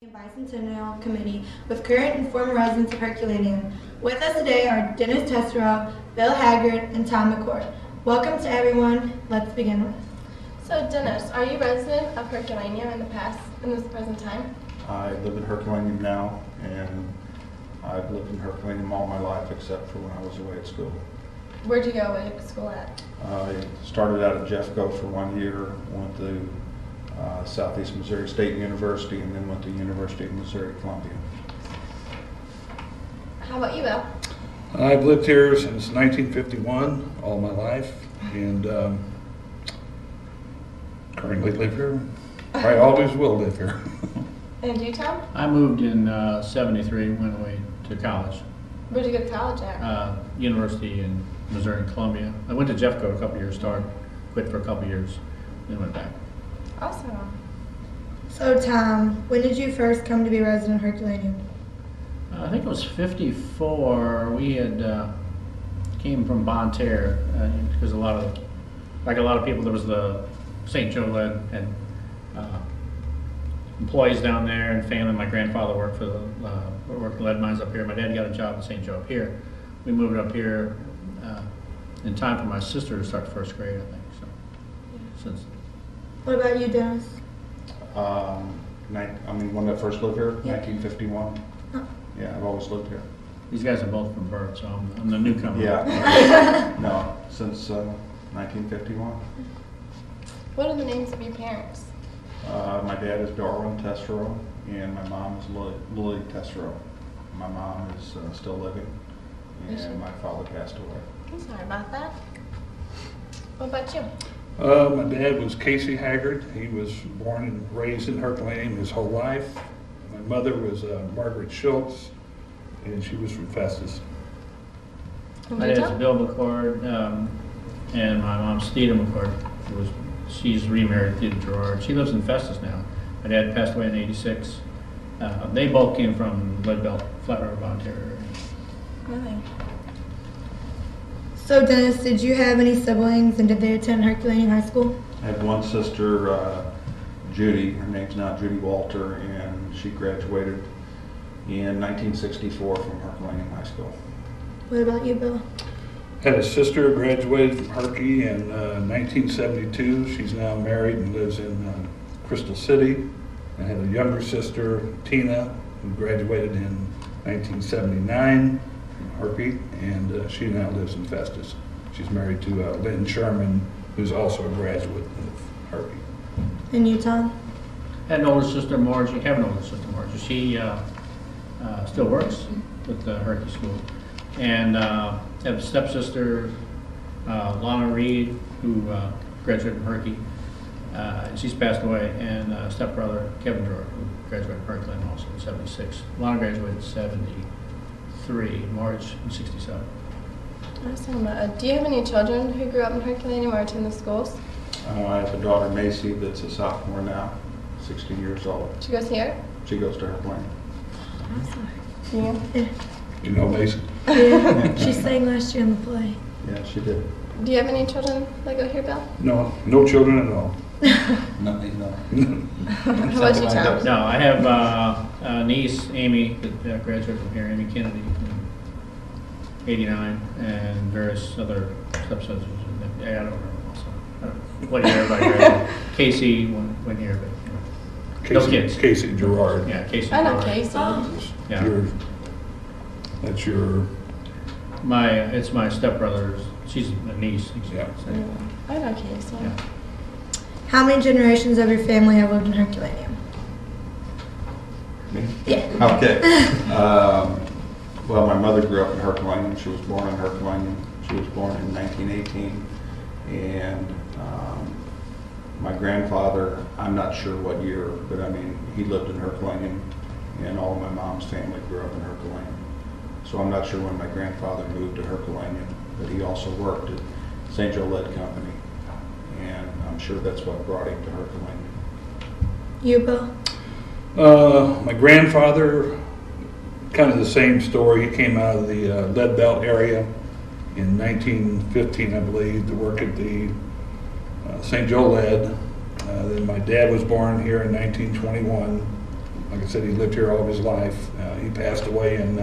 Bicentennial Committee with current and former residents of Herculaneum. With us today are Dennis Tesreau, Bill Haggard, and Tom McCord. Welcome to everyone. Let's begin with. So Dennis, are you resident of Herculaneum in this present time? I live in Herculaneum now, and I've lived in Herculaneum all my life except for when I was away at school. Where'd you go to school at? I started out at Jeffco for 1 year, went to Southeast Missouri State University, and then went to University of Missouri Columbia. How about you, Bill? I've lived here since 1951, all my life, and currently live here. I always will live here. And you, Tom? I moved in '73, went away to college, Where'd you go to college at? University in Missouri and Columbia. I went to Jeffco a couple years, quit for a couple years, then went back. Awesome. So Tom, when did you first come to be resident of Herculaneum? I think it was '54. We had came from Bonne Terre because a lot of people, there was the St. Joe Lead and employees down there and family. My grandfather worked for the lead mines up here. My dad got a job in St. Joe up here. We moved up here in time for my sister to start first grade, I think. So since. What about you, Dennis? When I first lived here, Yeah. 1951. Oh. Yeah, I've always lived here. These guys are both from birth, so I'm the newcomer. Yeah. No, since 1951. What are the names of your parents? My dad is Darwin Tesreau, and my mom is Lily Tesreau. My mom is still living, and my father passed away. I'm sorry about that. What about you? My dad was Casey Haggard. He was born and raised in Herculaneum his whole life. My mother was Margaret Schultz, and she was from Festus. And My you, dad's Tom? Bill McCord, and my mom's Steve McCord. She's remarried to Gerard. She lives in Festus now. My dad passed away in '86. They both came from Lead Belt, Flat River, Bonne Terre area. Really? So Dennis, did you have any siblings and did they attend Herculaneum High School? I had one sister, Judy. Her name's now Judy Walter, and she graduated in 1964 from Herculaneum High School. What about you, Bill? Had a sister who graduated from Herky in 1972. She's now married and lives in Crystal City. I had a younger sister, Tina, who graduated in 1979 from Herky, and she now lives in Festus. She's married to Lynn Sherman, who's also a graduate of Herky. And you, Tom? I had an older sister, Margie. I have an older sister, Margie. She still works with the Herky School. And I have a stepsister, Lana Reed, who graduated from Herky. She's passed away. And stepbrother, Kevin Drawer, who graduated from Herculaneum also in '76. Lana graduated in '73, March in '67. Awesome. Do you have any children who grew up in Herculaneum or attend the schools? I have a daughter, Macy, that's a sophomore now, 16 years old. She goes here? She goes to Herculaneum. Awesome. You? Yeah. You know Mason? Yeah. She sang last year in the play. Yeah, she did. Do you have any children that go here, Bill? No children at all. No. How about you, Tom? No, I have a niece, Amy, that graduated from here, Amy Kennedy, in '89, and various other stepsisters. I don't remember also. What year everybody graduated? Casey went here, but no kids. Casey Gerard. Yeah, Casey. I know Gerard. Casey. Yeah. That's your. It's my stepbrother's. She's a niece. Yeah. I know Casey. Yeah. How many generations of your family have lived in Herculaneum? Me? Yeah. Okay. Well, my mother grew up in Herculaneum. She was born in Herculaneum. She was born in 1918. And my grandfather, I'm not sure what year, but he lived in Herculaneum, and all of my mom's family grew up in Herculaneum. So I'm not sure when my grandfather moved to Herculaneum, but he also worked at St. Joe Lead Company, and I'm sure that's what brought him to Herculaneum. You, Bill? My grandfather, kind of the same story. He came out of the Lead Belt area in 1915, I believe, to work at the St. Joe Lead. Then my dad was born here in 1921, like I said, he lived here all of his life. He passed away in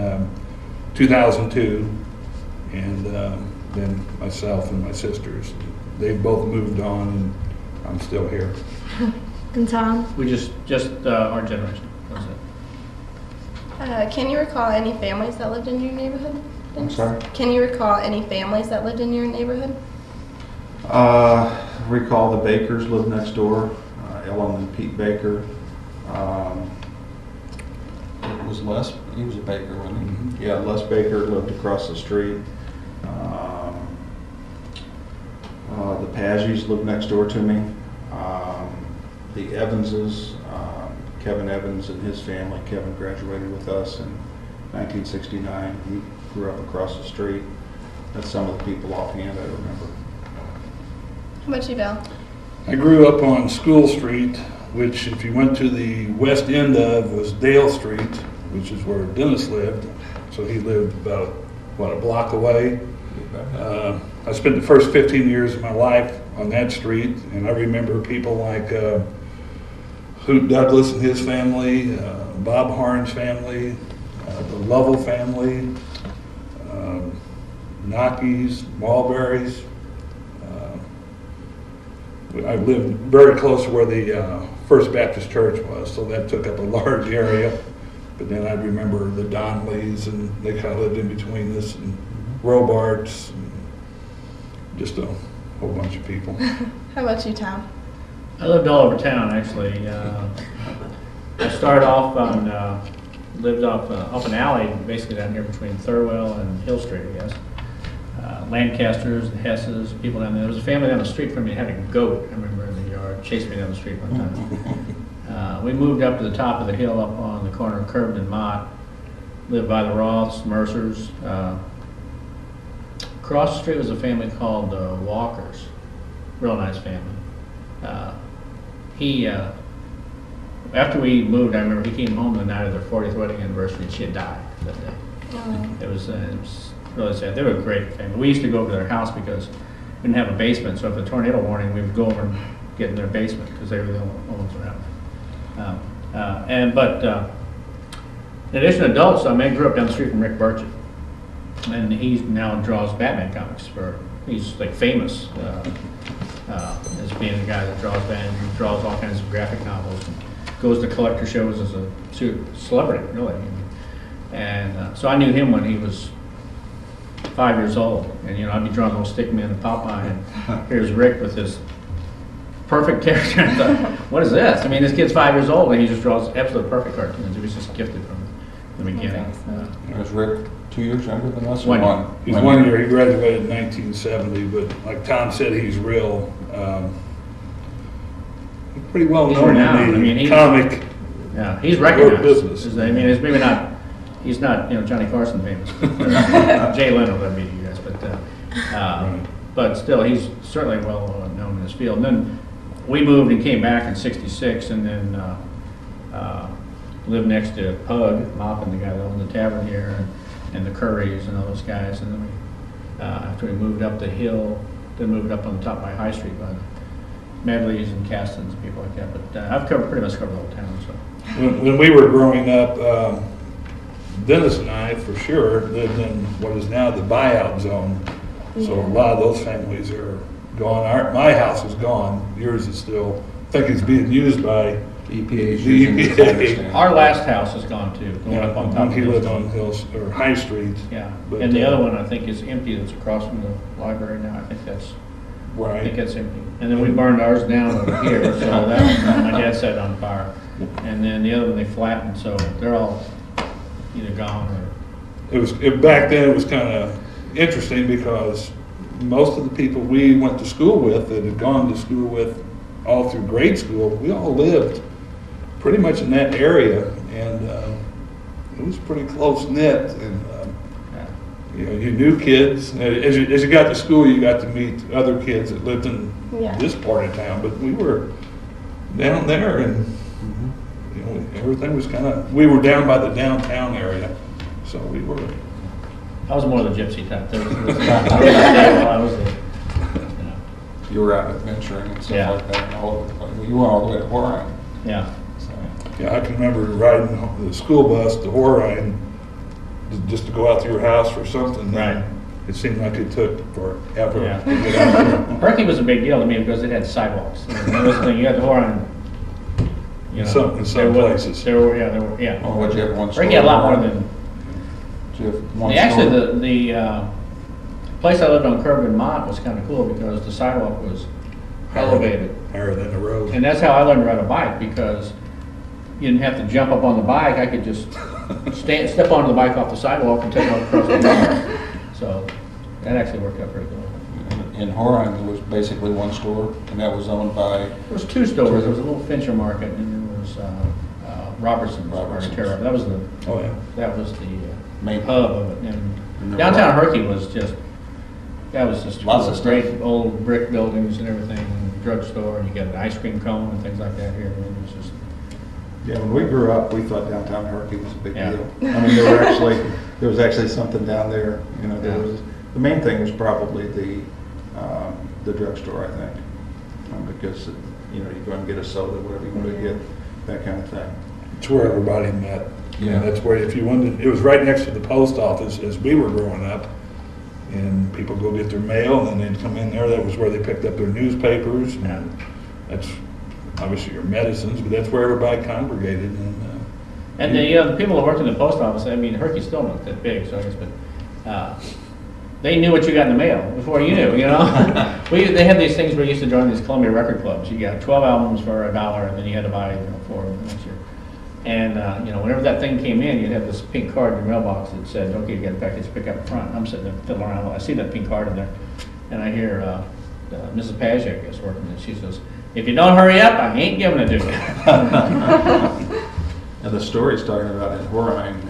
2002, and then myself and my sisters, they've both moved on, and I'm still here. And Tom? We just our generation, that's it. Can you recall any families that lived in your neighborhood? I'm sorry? Can you recall any families that lived in your neighborhood? Recall the Bakers lived next door, Ellen and Pete Baker. It was Les, he was a baker, wasn't he? Mhm. Yeah, Les Baker lived across the street. The Paggies lived next door to me. The Evanses, Kevin Evans and his family. Kevin graduated with us in 1969. He grew up across the street. That's some of the people offhand I remember. How about you, Bill? I grew up on School Street, which if you went to the west end of was Dale Street, which is where Dennis lived. So he lived about, a block away. I spent the first 15 years of my life on that street, and I remember people like Hoot Douglas and his family, Bob Harn's family, the Lovell family, Knockies, Mulberries. I lived very close to where the First Baptist Church was, so that took up a large area. But then I remember the Donnellys, and they kind of lived in between us, and Robarts, and just a whole bunch of people. How about you, Tom? I lived all over town, actually. I started off on, lived off up an alley, basically down here between Thurwell and Hill Street, I guess. Lancasters, the Hesses, people down there. There was a family down the street from me that had a goat, I remember, in the yard, chased me down the street one time. We moved up to the top of the hill up on the corner of Curved and Mott, lived by the Roths, Mercers. Across the street was a family called Walkers, real nice family. After we moved, I remember he came home the night of their 40th wedding anniversary, and she had died that day. It was really sad. They were a great family. We used to go over to their house because we didn't have a basement, so if a tornado warning, we would go over and get in their basement because they were the only ones around. In addition to adults, I grew up down the street from Rick Burchett, and he now draws Batman comics. He's like famous as being the guy that draws Batman. He draws all kinds of graphic novels and goes to collector shows as a celebrity, really. And so I knew him when he was 5 years old, and I'd be drawing little stick men and Popeye, and here's Rick with this perfect character. And I thought, what is this? I mean, this kid's 5 years old, and he just draws absolute perfect cartoons. He was just gifted from the beginning. Was Rick 2 years younger than us? One or year. He's 1 year. He graduated in 1970, but like Tom said, he's real. Pretty well He's known renowned. in the comic. Yeah, he's recognized. Business. I mean, it's maybe not. He's not, Johnny Carson famous. Jay Leno, that'd be you guys, but still, he's certainly well known in this field. And then we moved and came back in '66, and then lived next to Pug Moppin, the guy that owned the tavern here, and the Currys and all those guys. And then after we moved up the hill, then moved up on the top by High Street by the Medleys and Castons and people like that. But I've pretty much covered the whole town. So When we were growing up, Dennis and I, for sure, lived in what is now the buyout zone. So a lot of those families are gone. My house is gone. Yours is still, I think it's being used by EPA. EPA. our last house is gone too, going up on top of He the lived hill. on Hills, or High Street. Yeah, But, and the other one I think is empty. That's across from the library now. I think that's Right. empty. And then we burned ours down over here, so that my dad set it on fire. And then the other one they flattened, so they're all either gone or. Back then it was kind of interesting because most of the people we went to school with, that had gone to school with all through grade school, we all lived pretty much in that area, and it was pretty close knit. And you knew kids. As you got to school, you got to meet other kids that lived in this part of town. But we were down there, and everything was kind of. We were down by the downtown area, so we were. I was more the gypsy type. There was I was the, You were out adventuring and stuff Yeah. like that. And you went all the way to Horine. yeah. So. Yeah, I can remember riding the school bus to Horine just to go out to your house for something. Right. It seemed like it took forever Yeah. to get out there. Herky was a big deal to me because it had sidewalks. That was the thing. You had the Horine, you know. In some places. There were, yeah. Oh, what, you have one store? Herky had a lot more than, Do you have one actually, store? the place I lived on Curvin Mott was kind of cool because the sidewalk was elevated. Higher than the road. And that's how I learned to ride a bike, because you didn't have to jump up on the bike. I could just step onto the bike off the sidewalk and take off across the road. So that actually worked out pretty good. In Horine, there was basically one store, and that was owned by, There was two stores. There was a little Fincher Market, and there was Robertson's. Robertson's. That was the Oh, yeah. Main hub of it. And And there downtown were- Herky was just Lots of great stuff. old brick buildings and everything, and drugstore, and you got an ice cream cone and things like that here. It was just Yeah, when we grew up, we thought downtown Herky was a big Yeah. deal. I mean, there was actually something down there, you know, there Yeah. was, the main thing was probably the drugstore, I think. Because, you know, you go and get a soda, whatever you want to get, that kind of thing. It's where everybody met. Yeah. That's where, if you wanted, it was right next to the post office as we were growing up. And people go get their mail, and they'd come in there. That was where they picked up their newspapers. Yeah. And that's obviously your medicines, but that's where everybody congregated. And the people that worked in the post office, I mean, Herky's still not that big, so I guess, but they knew what you got in the mail before you knew, you know? They had these things where you used to join these Columbia record clubs. You got 12 albums for $1, and then you had to buy 4 the next year. And, you know, whenever that thing came in, you'd have this pink card in your mailbox that said, okay, you got a package to pick up front. I'm sitting there fiddling around, I see that pink card in there, and I hear Mrs. Pajak is working, and she says, if you don't hurry up, I ain't giving it to you. And the story's talking about in Horine,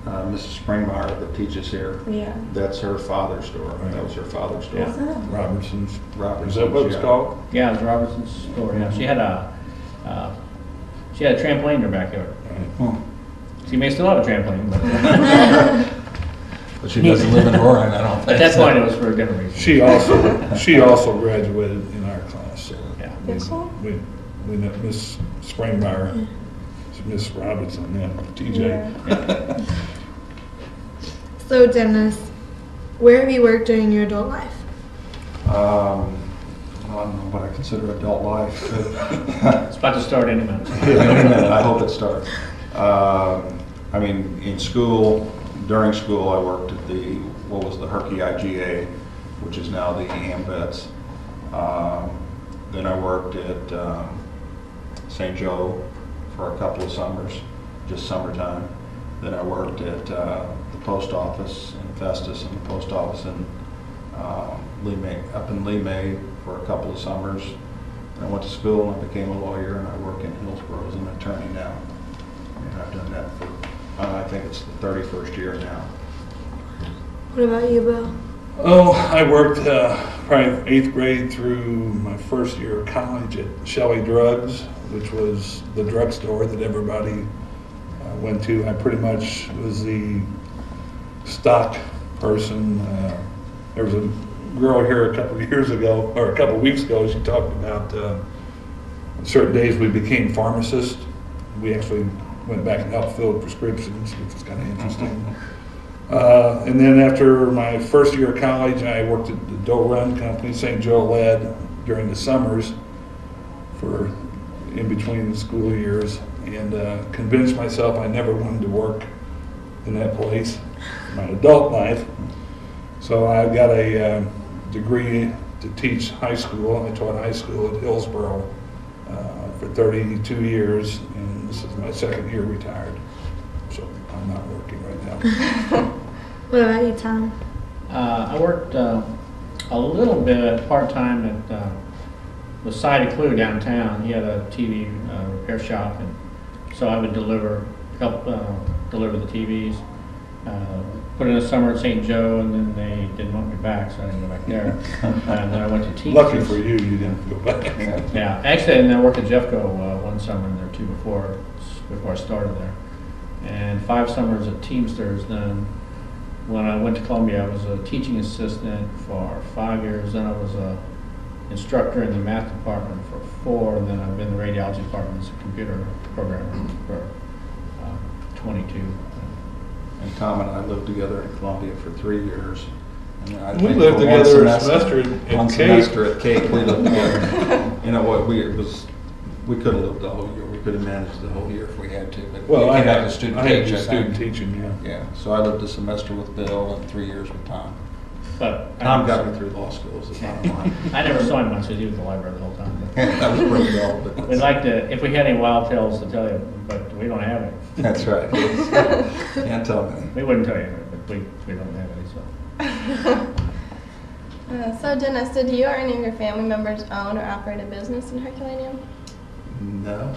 Mrs. Springmeyer that teaches here, Yeah. that's her father's store. That was her father's store. Yeah. Robertson's. Robertson's, Is that what it's yeah. called? Yeah, it was Robertson's store, yeah. She had a trampoline in her backyard. Hmm. She may still have a trampoline, but But she doesn't live in Horine, I don't think. at that so. point, it was for a different reason. She also graduated in our class. So Yeah. Yes, sir. we met Miss Springmeyer, Miss Robinson, yeah, TJ. Yeah. So Dennis, where have you worked during your adult life? Well, I don't know what I consider adult life. It's about to start any minute. I hope it starts. I mean, in school, during school, I worked at what was the Herky IGA, which is now the AMVETS. Then I worked at St. Joe for a couple of summers, just summertime. Then I worked at the post office in Festus and the post office in Lee May, up in Lee May for a couple of summers. And I went to school and I became a lawyer, and I work in Hillsborough as an attorney now. And I've done that for, I think it's the 31st year now. What about you, Bill? Oh, I worked probably 8th grade through my first year of college at Shelley Drugs, which was the drugstore that everybody went to. I pretty much was the stock person. There was a girl here a couple of years ago, or a couple of weeks ago, she talked about certain days we became pharmacists. We actually went back and helped fill prescriptions, which was kind of interesting. And then after my first year of college, I worked at the Doe Run Company, St. Joe Lead, during the summers for in between the school years, and convinced myself I never wanted to work in that place in my adult life. So I got a degree to teach high school. I taught high school at Hillsborough for 32 years, and this is my second year retired. So I'm not working right now. What about you, Tom? I worked a little bit part-time at the side of Clue downtown. He had a TV repair shop, and so I would help deliver the TVs. Put in a summer at St. Joe, and then they didn't want me back, so I didn't go back there. And then I went to Teamsters. Lucky for you, you didn't go back. Yeah, actually, and I worked at Jeffco one summer in there too before I started there. And 5 summers at Teamsters. Then when I went to Columbia, I was a teaching assistant for 5 years. Then I was a instructor in the math department for 4, and then I've been in the radiology department as a computer programmer for 22. And Tom and I lived together in Columbia for 3 years. And I We think lived for one together a semester at one Cape. semester at Cape, we lived together. You know what, we could have lived the whole year. We could have managed the whole year if we had to, but Well, we I came back had to student I had teach, to I student think. teaching, yeah. Yeah, so I lived a semester with Bill and 3 years with Tom. But Tom got me through law school, is the bottom line. I never saw him much because he was at the library the whole time. But That was pretty dull, but we'd like to, if we had any wild tales to tell you, but we don't have any. that's right. Can't tell me. We wouldn't tell you, but we don't have any, so. So Dennis, did you or any of your family members own or operate a business in Herculaneum? No,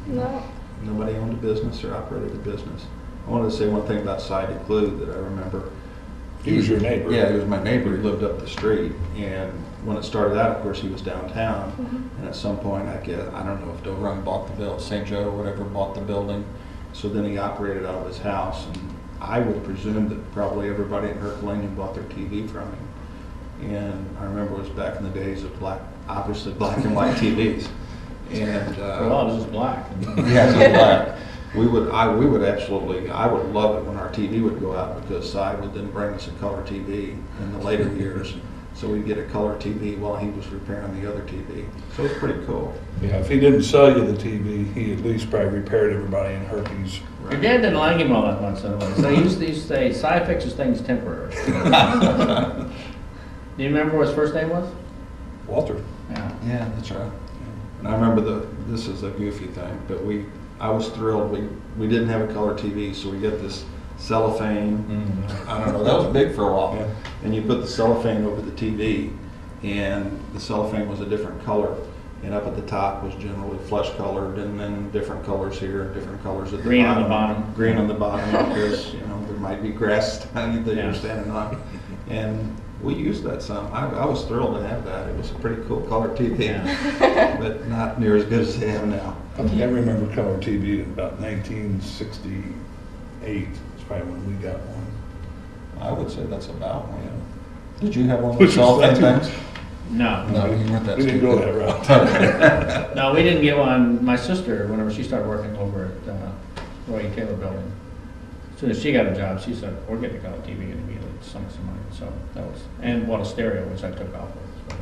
No. nobody owned a business or operated a business. I wanted to say one thing about Cy DeClue that I remember. He was your neighbor. Yeah, he was my neighbor. He lived up the street. And when it started out, of course, he was downtown. And at some point, I don't know if Doe Run bought the building, St. Joe or whatever bought the building. So then he operated out of his house. And I would presume that probably everybody in Herculaneum bought their TV from him. And I remember it was back in the days of obviously black and white TVs. And Well, it was just black. yeah, it's black. I would love it when our TV would go out because Cy would then bring us a color TV in the later years. So we'd get a color TV while he was repairing the other TV. So it was pretty cool. Yeah, if he didn't sell you the TV, he at least probably repaired everybody in Herky's. Your dad didn't like him all that much anyway, so he used to say, "Cy fixes things temporary." Do you remember what his first name was? Walter. Yeah. Yeah, that's right. And I remember this is a goofy thing, but I was thrilled. We didn't have a color TV, so we get this cellophane. I don't know, that was big for a while. Yeah. And you put the cellophane over the TV, and the cellophane was a different color. And up at the top was generally flesh colored, and then different colors here, different colors at the Green bottom. on the bottom. Green on the bottom, because there might be grass that Yeah. you're standing on. And we used that some. I was thrilled to have that. It was a pretty cool color TV, Yeah. but not near as good as they have now. I think I remember color TV in about 1968. It's probably when we got one. I would say that's about one. Did you have one of Which those was cellophane that things? No. No, you weren't that We didn't stupid. go that route. No, we didn't get one. My sister, whenever she started working over at Roy E. Taylor Building, as soon as she got a job, she said, "We're getting a color TV," and immediately sunk some money. So that was, and bought a stereo, which I took off with. So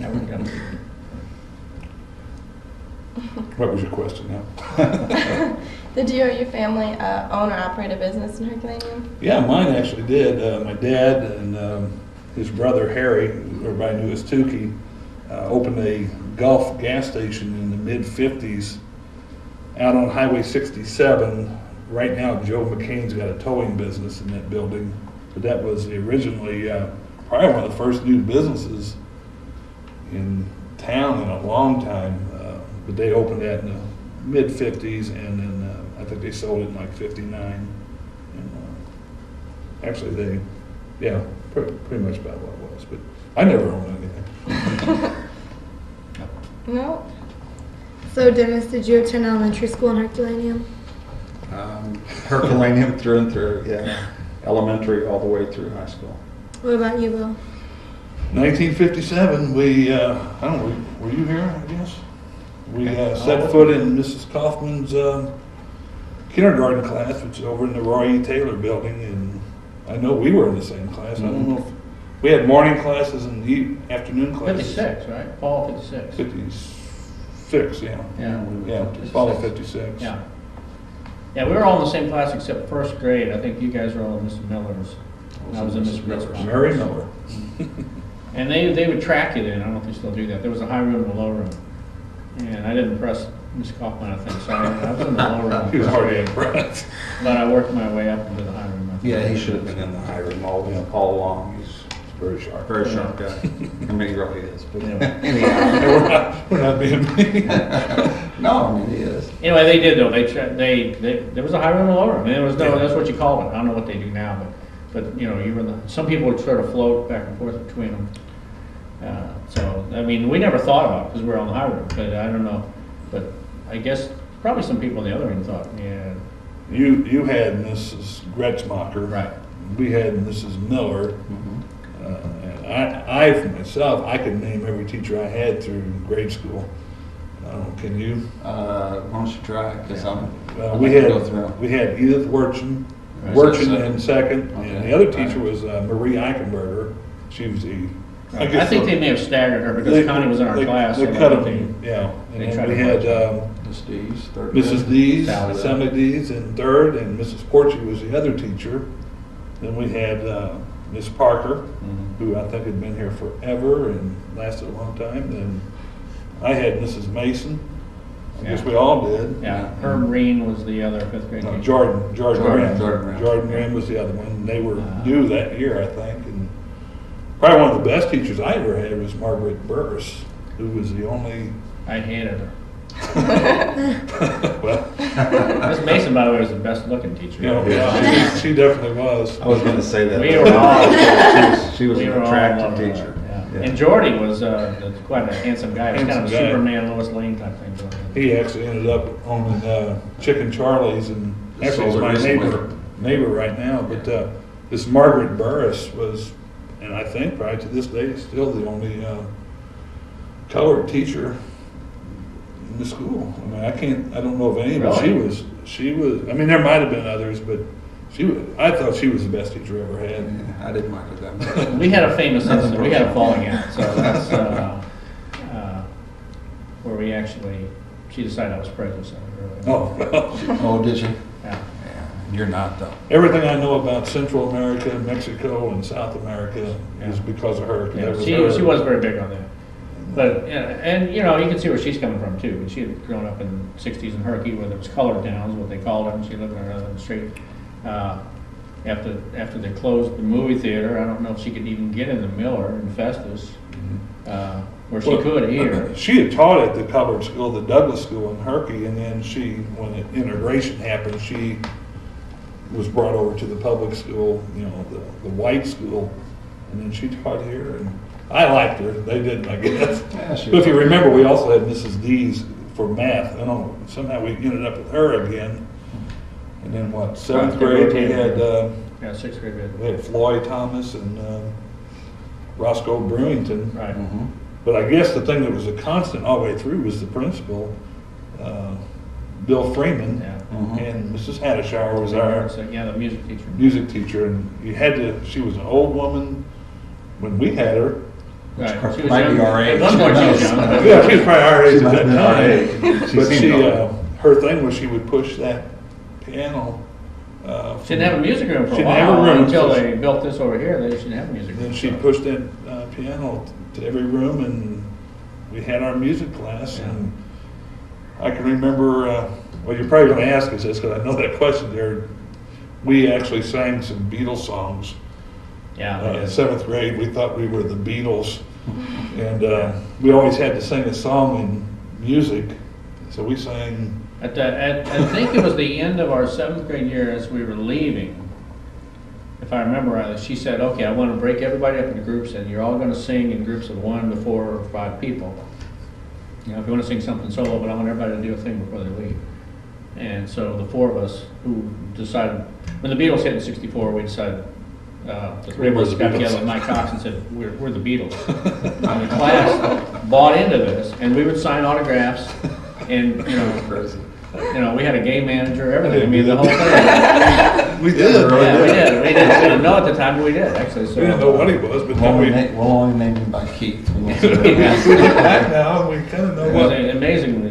never got a TV. What was your question now? Did you or your family own or operate a business in Herculaneum? Yeah, mine actually did. My dad and his brother Harry, who everybody knew as Tukey, opened a Gulf gas station in the mid-50s out on Highway 67. Right now, Joe McCain's got a towing business in that building, but that was originally probably one of the first new businesses in town in a long time. But they opened that in the mid-50s, and then I think they sold it in like 59. And actually, pretty much about what it was. But I never owned anything. No. So Dennis, did you attend elementary school in Herculaneum? Herculaneum through and through, yeah. Elementary all the way through high school. What about you, Bill? 1957, we, I don't know, were you here, I guess? We set foot in Mrs. Kaufman's kindergarten class, which is over in the Roy E. Taylor building, and I know we were in the same class. I don't know if, we had morning classes and afternoon classes. 56, right? Fall 56. 56, yeah. Yeah. Yeah, fall of 56. Yeah. Yeah, we were all in the same class except first grade. I think you guys were all in Mrs. Miller's. I was in Mrs. Miller's. Mary Miller. And they would track you then. I don't know if they still do that. There was a high room and a low room. And I didn't impress Miss Kaufman, I think, so I was in the low room. He was hardly impressed. But I worked my way up into the high room. Yeah, he should have been in the high room all along. He's Very sharp. a very sharp guy. I mean, he really is. But Anyway. anyhow. We're not being mean. No, I mean, he is. Anyway, they did though. There was a high room and a low room. And there was no, that's what you call it. I don't know what they do now, but you know, you were some people would sort of float back and forth between them. So, I mean, we never thought about it because we were on the high room, but I don't know. But I guess probably some people on the other end thought, yeah. You had Mrs. Gretzmacher. Right. We had Mrs. Miller. Mhm. And I for myself, I could name every teacher I had through grade school. Can you? Why don't you try? Because We had Edith Wirtchen in second, and the other teacher was Marie Eichenberger. She was I think they may have staggered her because Connie was in our class. They so cut they- them, yeah. And they then tried we to had Miss Dees, third Mrs. grade. Dees, Sally. Assembly Dees in third, and Mrs. Porchy was the other teacher. Then we had Miss Parker, who I think had been here forever and lasted a long time. Then I had Mrs. Mason. I guess we all did. Yeah, Herb Reen was the other fifth grade No, teacher. Jordan Graham. Jordan Graham was the other one. They were new that year, I think. And probably one of the best teachers I ever had was Margaret Burris, who was the only. I hated her. Well, Miss Mason, by the way, was the best looking teacher. yeah, she definitely was. I was going to say that. We were all- She was we an were all attractive loving her, teacher. yeah. And Jordy was quite a handsome guy. He was kind of a Handsome guy. Superman, Lois Lane type thing. Jordy. He actually ended up owning Chicken Charlie's, and actually is Sold it my recently. neighbor right now. But this Margaret Burris was, and I think probably to this day, still the only colored teacher in the school. I mean, I don't know of any, but Really? she was. I mean, there might have been others, but I thought she was the best teacher I ever had. Yeah, I didn't like her that much. We had a famous incident. We had a falling out. So that's where we actually, she decided I was prejudice. Oh, well. Oh, did you? Yeah. Yeah, you're not though. Everything I know about Central America, Mexico, and South America is because of her. 'Cause Yeah, that was she her. was very big on that. But, yeah, and you know, you can see where she's coming from too. She had grown up in the 60s in Herky where there was colored towns, what they called them. She lived on another street. After they closed the movie theater, I don't know if she could even get in the Miller in Festus, where she could here. She had taught at the colored school, the Douglas School in Herky, and then when the integration happened, she was brought over to the public school, the white school, and then she taught here, and I liked her. They didn't, I guess. Yeah, she But if was. you remember, we also had Mrs. Dees for math. I don't know, somehow we ended up with her again. And then seventh grade, we had Yeah, sixth grade. we had Floyd Thomas and Roscoe Brewington. Right. But I guess the thing that was a constant all the way through was the principal, Bill Freeman, Yeah. and Mrs. Haddishauer was our So, yeah, the music teacher. music teacher, and she was an old woman when we had her. Right. She was Might be young. our age. At one point she was young. but- Yeah, she was probably our age She at might that have been our time. age. She But seemed older. her thing was she would push that piano. She didn't have a music room for She a didn't have a while room. until they built this over here. They didn't have a music room. Then she so. pushed that piano to every room, and we had our music class. Yeah. And I can remember, well, you're probably going to ask us this because I know that question there. We actually sang some Beatles songs. Yeah. In seventh grade, we thought we were the Beatles, and we always had to sing a song in music. So we sang. I think it was the end of our seventh grade year as we were leaving. If I remember right, she said, "Okay, I want to break everybody up into groups, and you're all going to sing in groups of 1 to 4 or 5 people. You know, if you want to sing something solo, but I want everybody to do a thing before they leave." And so the 4 of us who decided, when the Beatles hit in '64, we decided. The 3 of us got together with Mike Cox and said, we're the Beatles. And the class bought into this, and we would sign autographs, and Crazy. we had a game manager, everything. I mean, the whole thing. We did. Yeah, we did. We didn't know at the time, but we did actually. So We didn't know what he was, but We'll then we'll only name him by Keith. We won't say we that. look back now, and we kind of know it was what. amazingly.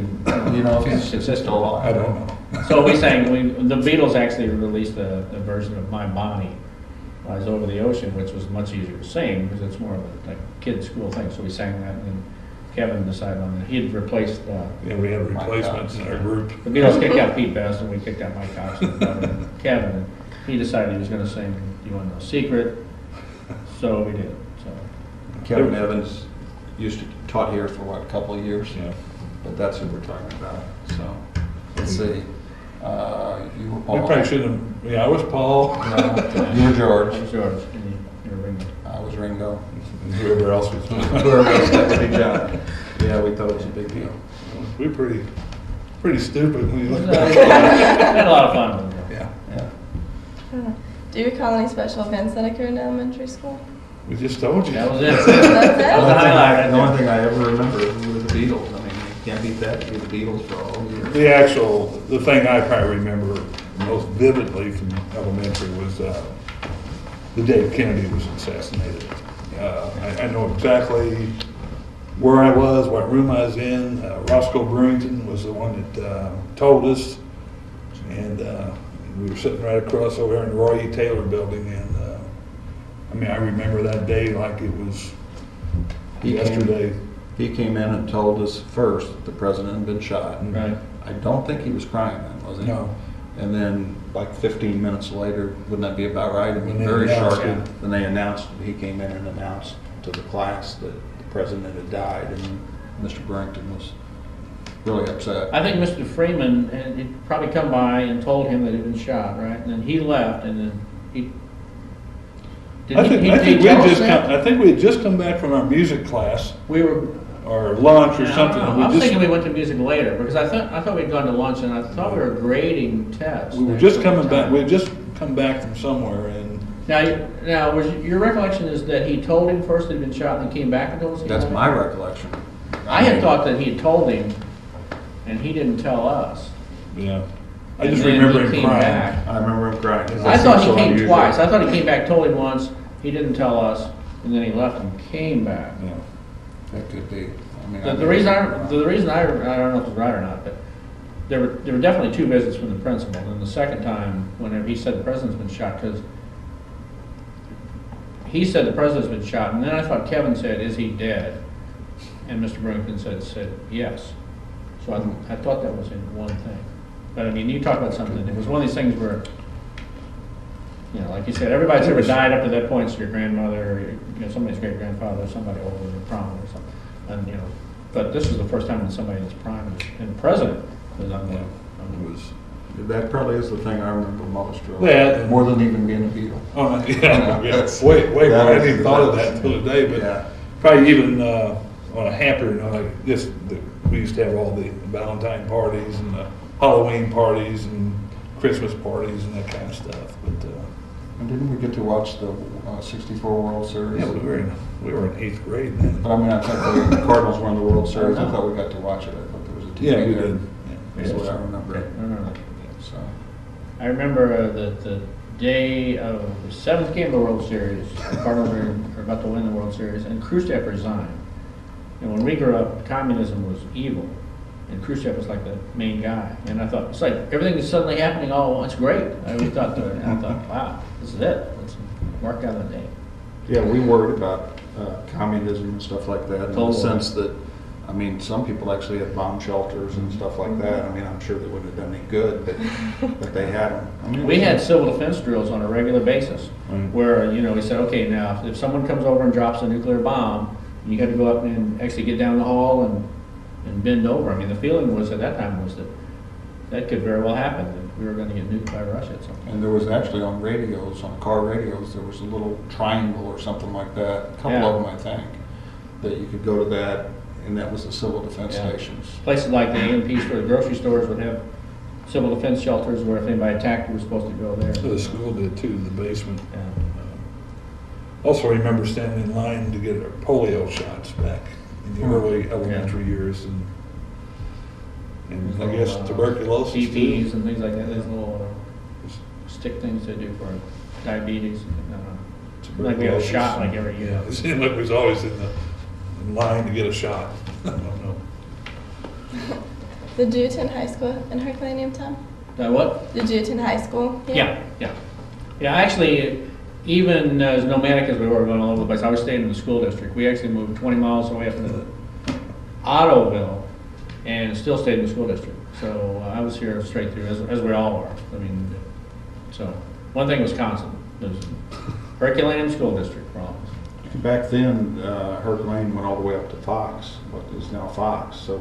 You know, if he's still I alive. don't know. So we sang. The Beatles actually released a version of "My Bonnie." I was over the ocean, which was much easier to sing because it's more of a kid school thing. So we sang that, and then Kevin decided on that. He had replaced Yeah, we had replacements in our group. the Beatles. Kicked out Pete Best, and we kicked out Mike Cox and Kevin. And he decided he was going to sing "Do You Want to Know a Secret?" So we did. So Kevin Evans used to taught here for a couple of years. Yeah. But that's who we're talking about. So let's see. You were We Paul. probably shouldn't have, yeah, I was Paul, No, you were George. I'm George, and you were Ringo. I was Ringo. and whoever else was. Whoever else that would be John. Yeah, we thought it was a big deal. We were pretty stupid when you look We back. had a lot of fun with it. Yeah. Do you recall any special events that occurred in elementary school? We just told you. That was it. That's That was it. the highlight right The only there. thing I ever remember was the Beatles. I mean, you can't beat that, the Beatles for all years. The thing I probably remember most vividly from elementary was the day Kennedy was assassinated. I know exactly where I was, what room I was in. Roscoe Brewington was the one that told us, and we were sitting right across over there in the Roy E. Taylor building, and I mean, I remember that day like it was yesterday. He came in and told us first that the president had been shot. Right. I don't think he was crying then, was he? No. And then, like 15 minutes later, wouldn't that be about right? I mean, When they very announced, sharply. yeah. Then they announced, he came in and announced to the class that the president had died, and Mr. Barrington was really upset. I think Mr. Freeman had probably come by and told him that he'd been shot, right? And then he left, and then he. I think we tell had us just that? come, I think we had just come back from our music class We were. or lunch or I something. don't and know. I was we just thinking we went to music later because I thought we'd gone to lunch and I thought we were grading tests. we were next just to coming the back. time. We had just come back from somewhere, and Now, was your recollection is that he told him first that he'd been shot and then came back and told us? That's my recollection. I had thought that he had told him and he didn't tell us. yeah, I And just then remember he him came crying. back. I remember him crying. 'cause I that thought seems he so came unusual. twice. I thought he came back, told him once, he didn't tell us, and then he left and came back. Yeah. That could be. I mean, The reason I don't know if it's right or not, but there were definitely two visits from the principal. And the second time, whenever he said the president's been shot, because he said the president's been shot, and then I thought Kevin said, "Is he dead?" And Mr. Brinken said yes. So I thought that was in one thing. But I mean, you talk about something. It was one of these things where, you know, like you said, everybody's ever died up to that point. So your grandmother, or, you know, somebody's great grandfather, somebody older than prom or something. And you know, but this is the first time when somebody that's prime and president was on Yeah. the. It was. That probably is the thing I remember most, really. Yeah. More than even being a Beatle. Oh, yeah, yeah. That's- Wait, I that hadn't was- even thought of that until today, but Yeah. probably even on a hamper, you know, like this, we used to have all the Valentine parties and the Halloween parties and Christmas parties and that kind of stuff, but, And didn't we get to watch the 64 World Series? yeah, we were in 8th grade then. But I mean, I think the Cardinals won the World Series. I thought we got to watch it. I thought there was a TV Yeah, we there. did. That's what I remember. I don't know. So, I remember the day of the 7th game of the World Series, the Cardinals are about to win the World Series, and Khrushchev resigned. And when we grew up, communism was evil, and Khrushchev was like the main guy. And I thought, it's like everything is suddenly happening all at once. Great. I always thought, wow, this is it. Let's mark out the day. yeah, we worried about communism and stuff like that in the Totally. sense that, I mean, some people actually had bomb shelters and stuff like that. I mean, I'm sure they wouldn't have done any good, but they had them. I mean, We had civil defense drills on a regular basis, Right. where, you know, we said, okay, now, if someone comes over and drops a nuclear bomb, you got to go up and actually get down the hall and bend over. I mean, the feeling was at that time was that that could very well happen, that we were going to get nuked by Russia at some point. And there was actually on radios, on car radios, there was a little triangle or something like that, a couple Yeah. of them, I think, that you could go to that, and that was the civil defense Yeah. stations. Places like the EMP store, the grocery stores would have civil defense shelters where if anybody attacked, we were supposed to go there. The school did too, the basement. Yeah. Also remember standing in line to get our polio shots back in the early elementary years, and I guess tuberculosis CPs too. and things like that, those little stick things they do for diabetes. Like we had a shot like every year. Yeah, it seemed like we was always in line to get a shot. I don't know. Did you attend high school in Herculaneum, Tom? What? Did you attend high school? Yeah. Actually, even as nomadic as we were going all over the place, I was staying in the school district. We actually moved 20 miles away from the Ottoville and still stayed in the school district. So I was here straight through, as we all are. I mean, so one thing, Wisconsin, there's Herculaneum School District for all of us. Back then, Herculaneum went all the way up to Fox, what is now Fox, so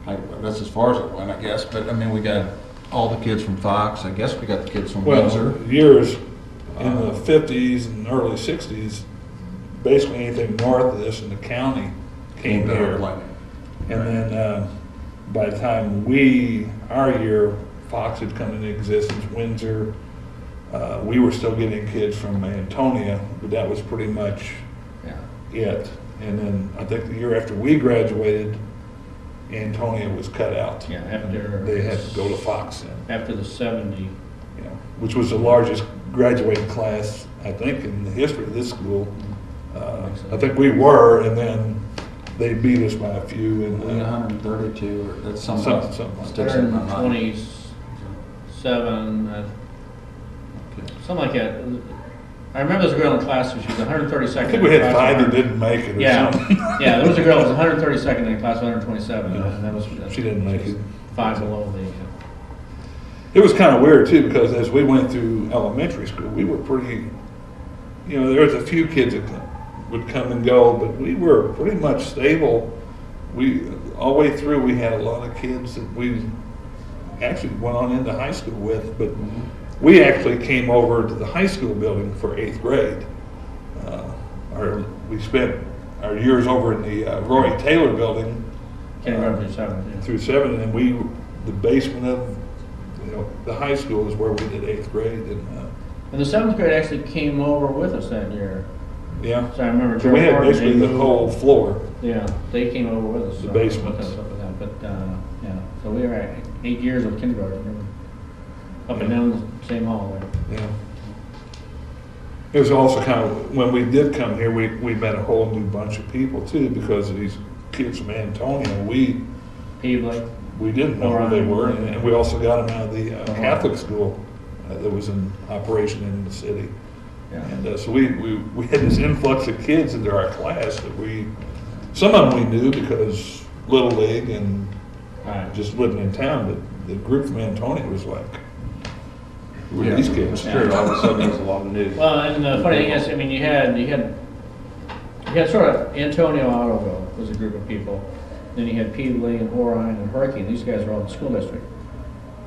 that's as far as it went, I guess, but I mean, we got all the kids from Fox, I guess we got the kids from Windsor. Well, years in the 50s and early 60s, basically anything north of this in the county came to here. Herculaneum. And then by the time our year, Fox had come into existence, Windsor, We were still getting kids from Antonia, but that was pretty much it. And then I think the year after we graduated, Antonia was cut out. Yeah, after They had to go to Fox then. after the 70. Yeah, which was the largest graduating class, I think, in the history of this school. I think we were, and then they beat us by a few. And 132, or that's something something. sticks in my mind. 127, something like that. I remember there was a girl in class, she was 132nd. I think we had 5 that didn't make it or something. Yeah, there was a girl that was 132nd in class, 127, and that was. She didn't make it. 5 below the. It was kind of weird too, because as we went through elementary school, we were pretty, there was a few kids that would come and go, but we were pretty much stable. All the way through, we had a lot of kids that we actually went on into high school with, but we actually came over to the high school building for 8th grade. We spent our years over in the Roy Taylor building. Kindergarten through 7th. Yeah. Through 7, and the basement of the high school is where we did 8th grade. And the 7th grade actually came over with us that year. Yeah. So I remember. So we had basically the whole floor. Yeah, they came over with us. The so basement. With us up with that. But yeah, so we were at 8 years of kindergarten, up and down the same hallway. Yeah. It was also kind of, when we did come here, we met a whole new bunch of people too, because of these kids from Antonia. Peebly. We didn't know who they were, and we also got them out of the Catholic school that was in operation in the city. Yeah. And so we had this influx of kids into our class that some of them we knew because Little League and just living in town, but the group from Antonia was like, who are these kids? Sure, all of a sudden there's a lot of news. Well, and the funny thing is, I mean, you had sort of Antonio Ottoville was a group of people. Then you had Peebly and Horine and Herculaneum. These guys were all in the school district.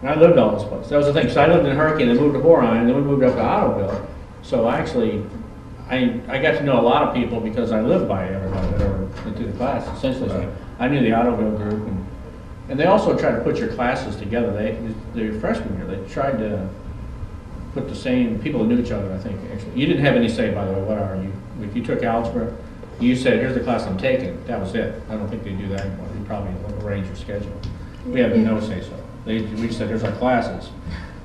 And I lived all this place. That was the thing. So I lived in Herculaneum, then moved to Horine, then we moved up to Ottoville. So actually, I got to know a lot of people because I lived by everybody that ever went through the class, essentially. So I knew the Ottoville group. And they also tried to put your classes together. The freshman year, they tried to put the same people that knew each other, I think, actually. You didn't have any say, by the way, what are you? If you took algebra, you said, here's the class I'm taking. That was it. I don't think they do that anymore. They probably arrange your schedule. We had no say so. We said, here's our classes.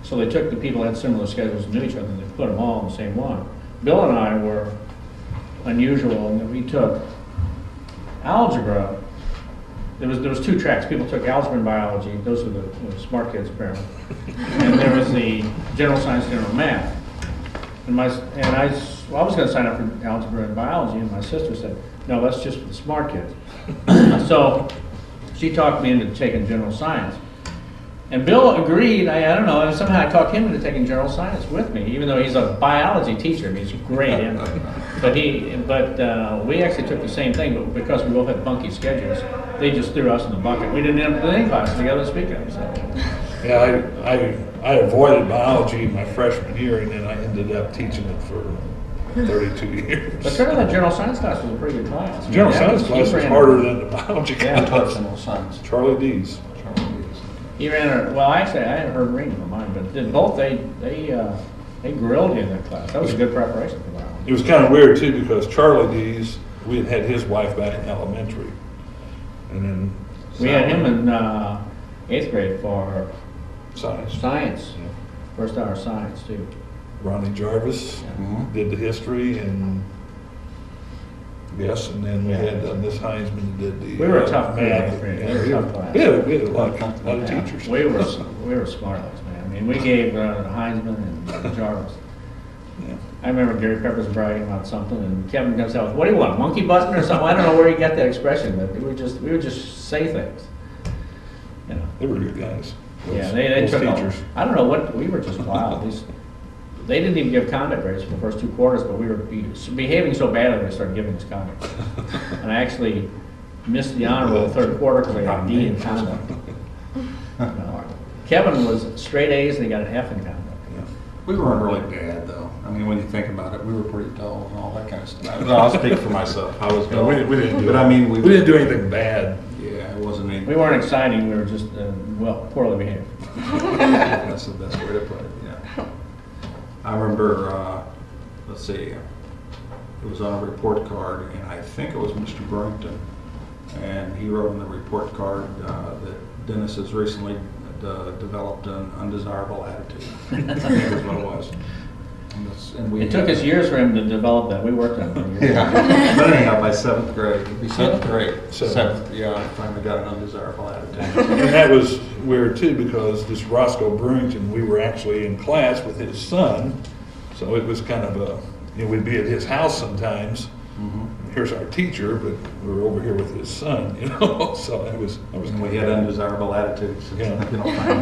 So they took the people that had similar schedules and knew each other, and they put them all in the same one. Bill and I were unusual in that we took algebra. There was 2 tracks. People took algebra and biology. Those were the smart kids, apparently. And there was the general science, general math. And I was going to sign up for algebra and biology, and my sister said, no, that's just for the smart kids. So she talked me into taking general science. And Bill agreed. I don't know, and somehow I talked him into taking general science with me, even though he's a biology teacher. I mean, he's great in it. But we actually took the same thing, but because we both had funky schedules, they just threw us in the bucket. We didn't end up in any class together to speak of. So. Yeah, I avoided biology my freshman year, and then I ended up teaching it for 32 years. But turns out that general science class was a pretty good class. General science class was harder than the biology class. General science. Charlie D's. He ran it. Well, actually, I hadn't heard reading from mine, but both they grilled you in that class. That was a good preparation for biology. It was kind of weird too, because Charlie D's, we had his wife back in elementary, and then we had him in 8th grade for science. Yeah. First hour science too. Ronnie Jarvis did the history, and and then we had Miss Heinzman that did the. We were a tough math. We were a tough class. We had a lot of teachers. We were smartless, man. I mean, we gave Heinzman and Jarvis. Yeah. I remember Gary Pepper's bragging about something, and Kevin comes out with, "What do you want, monkey button or something?" I don't know where he got that expression, but we would just say things. You know. They were good guys. They took teachers. I don't know what, we were just wild. They didn't even give conduct grades for the first 2 quarters, but we were behaving so badly they started giving us conduct. And I actually missed the honor roll the 3rd quarter because I got a D in conduct. Kevin was straight A's and he got an F in conduct. Yeah. We weren't really bad though. I mean, when you think about it, we were pretty dull and all that kind of stuff. I'll speak for myself. I was dull. We didn't do but I mean, we didn't do anything bad. Yeah, it wasn't anything. We weren't exciting. We were just poorly behaved. That's the best way to put it. Yeah. I remember, let's see, it was on a report card, and I think it was Mr. Burrington, and he wrote in the report card that Dennis has recently developed an undesirable attitude. I think that's what it was. And It took us years for him to develop that. We worked on it for years. Yeah, but anyhow, by seventh grade, it'd be seventh grade. Seventh. Yeah, I finally got an undesirable attitude. And that was weird too, because this Roscoe Burrington, we were actually in class with his son, so it was kind of we'd be at his house sometimes. Here's our teacher, but we were over here with his son, so that was And we had undesirable attitudes. Yeah.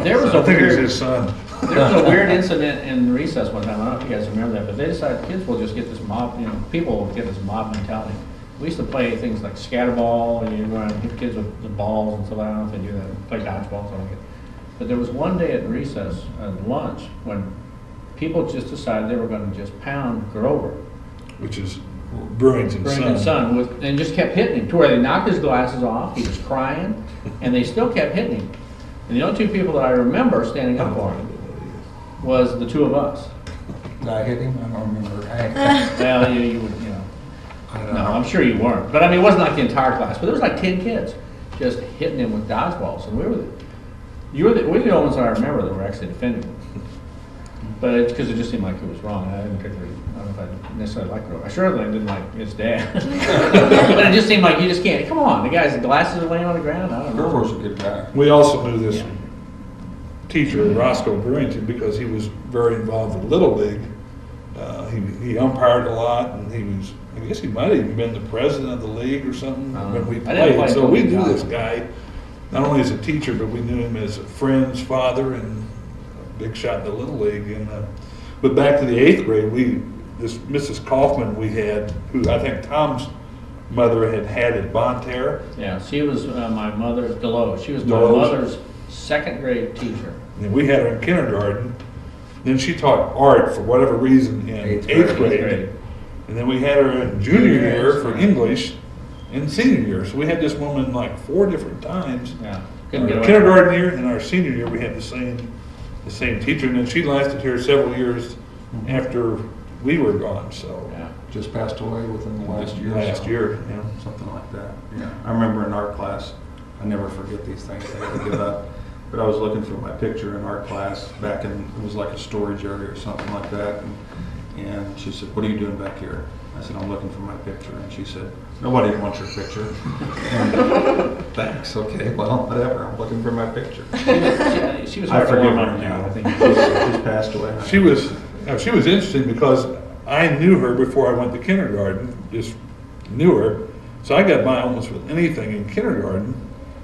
There was I a think it was weird, his son. there was a weird incident in recess one time. I don't know if you guys remember that, but they decided kids will just get this mob, people will get this mob mentality. We used to play things like scatterball, and you go around and hit kids with the balls and stuff. I don't know if they do that. Play dodgeball, something like that. But there was one day at recess, at lunch, when people just decided they were going to just pound Grover, Which is Burrington's son. and just kept hitting him to where they knocked his glasses off. He was crying, and they still kept hitting him. And the only two people that I remember standing up for him was the two of us. Did I hit him? I don't remember. Well, you would, I don't no, know. I'm sure you weren't. But I mean, it wasn't like the entire class, but there was like 10 kids just hitting him with dodgeballs, and we're the only ones that I remember that were actually defending him. But it's because it just seemed like it was wrong. I didn't particularly, I don't know if I necessarily liked Grover. I certainly didn't like his dad. But it just seemed like you just can't, come on, the guy's glasses are laying on the ground. I don't know. Grover's a good guy. We also knew this Yeah. teacher, Roscoe Burrington, because he was very involved with Little League. He umpired a lot, and I guess he might have even been the president of the league or something when we I didn't played. play So we Little knew League. this guy, not only as a teacher, but we knew him as a friend's father and a big shot in the Little League. But back to the 8th grade, this Mrs. Kaufman we had, who I think Tom's mother had at Bonne Terre. Yeah, she was my mother's, Deloge. She was my Deloge. mother's second grade teacher. And we had her in kindergarten. Then she taught art for whatever reason in Eighth eighth grade. grade. And then we had her in junior year for English and senior year. So we had this woman like 4 different times. Yeah, Our couldn't get away. kindergarten year and our senior year, we had the same teacher. And then she lasted here several years after we were gone. So Yeah. Just passed away within the last year. or last so. year, yeah. Something like that. Yeah. I remember in art class, I never forget these things. I gotta give up. But I was looking for my picture in art class back in, it was like a storage area or something like that. And she said, "What are you doing back here?" I said, "I'm looking for my picture." And she said, "Nobody wants your picture." And, thanks, okay, well, whatever, I'm looking for my picture. She was I hard to forgive warm her up to, now. I think. She's passed away. She was interesting because I knew her before I went to kindergarten, just knew her. So I got by almost with anything in kindergarten.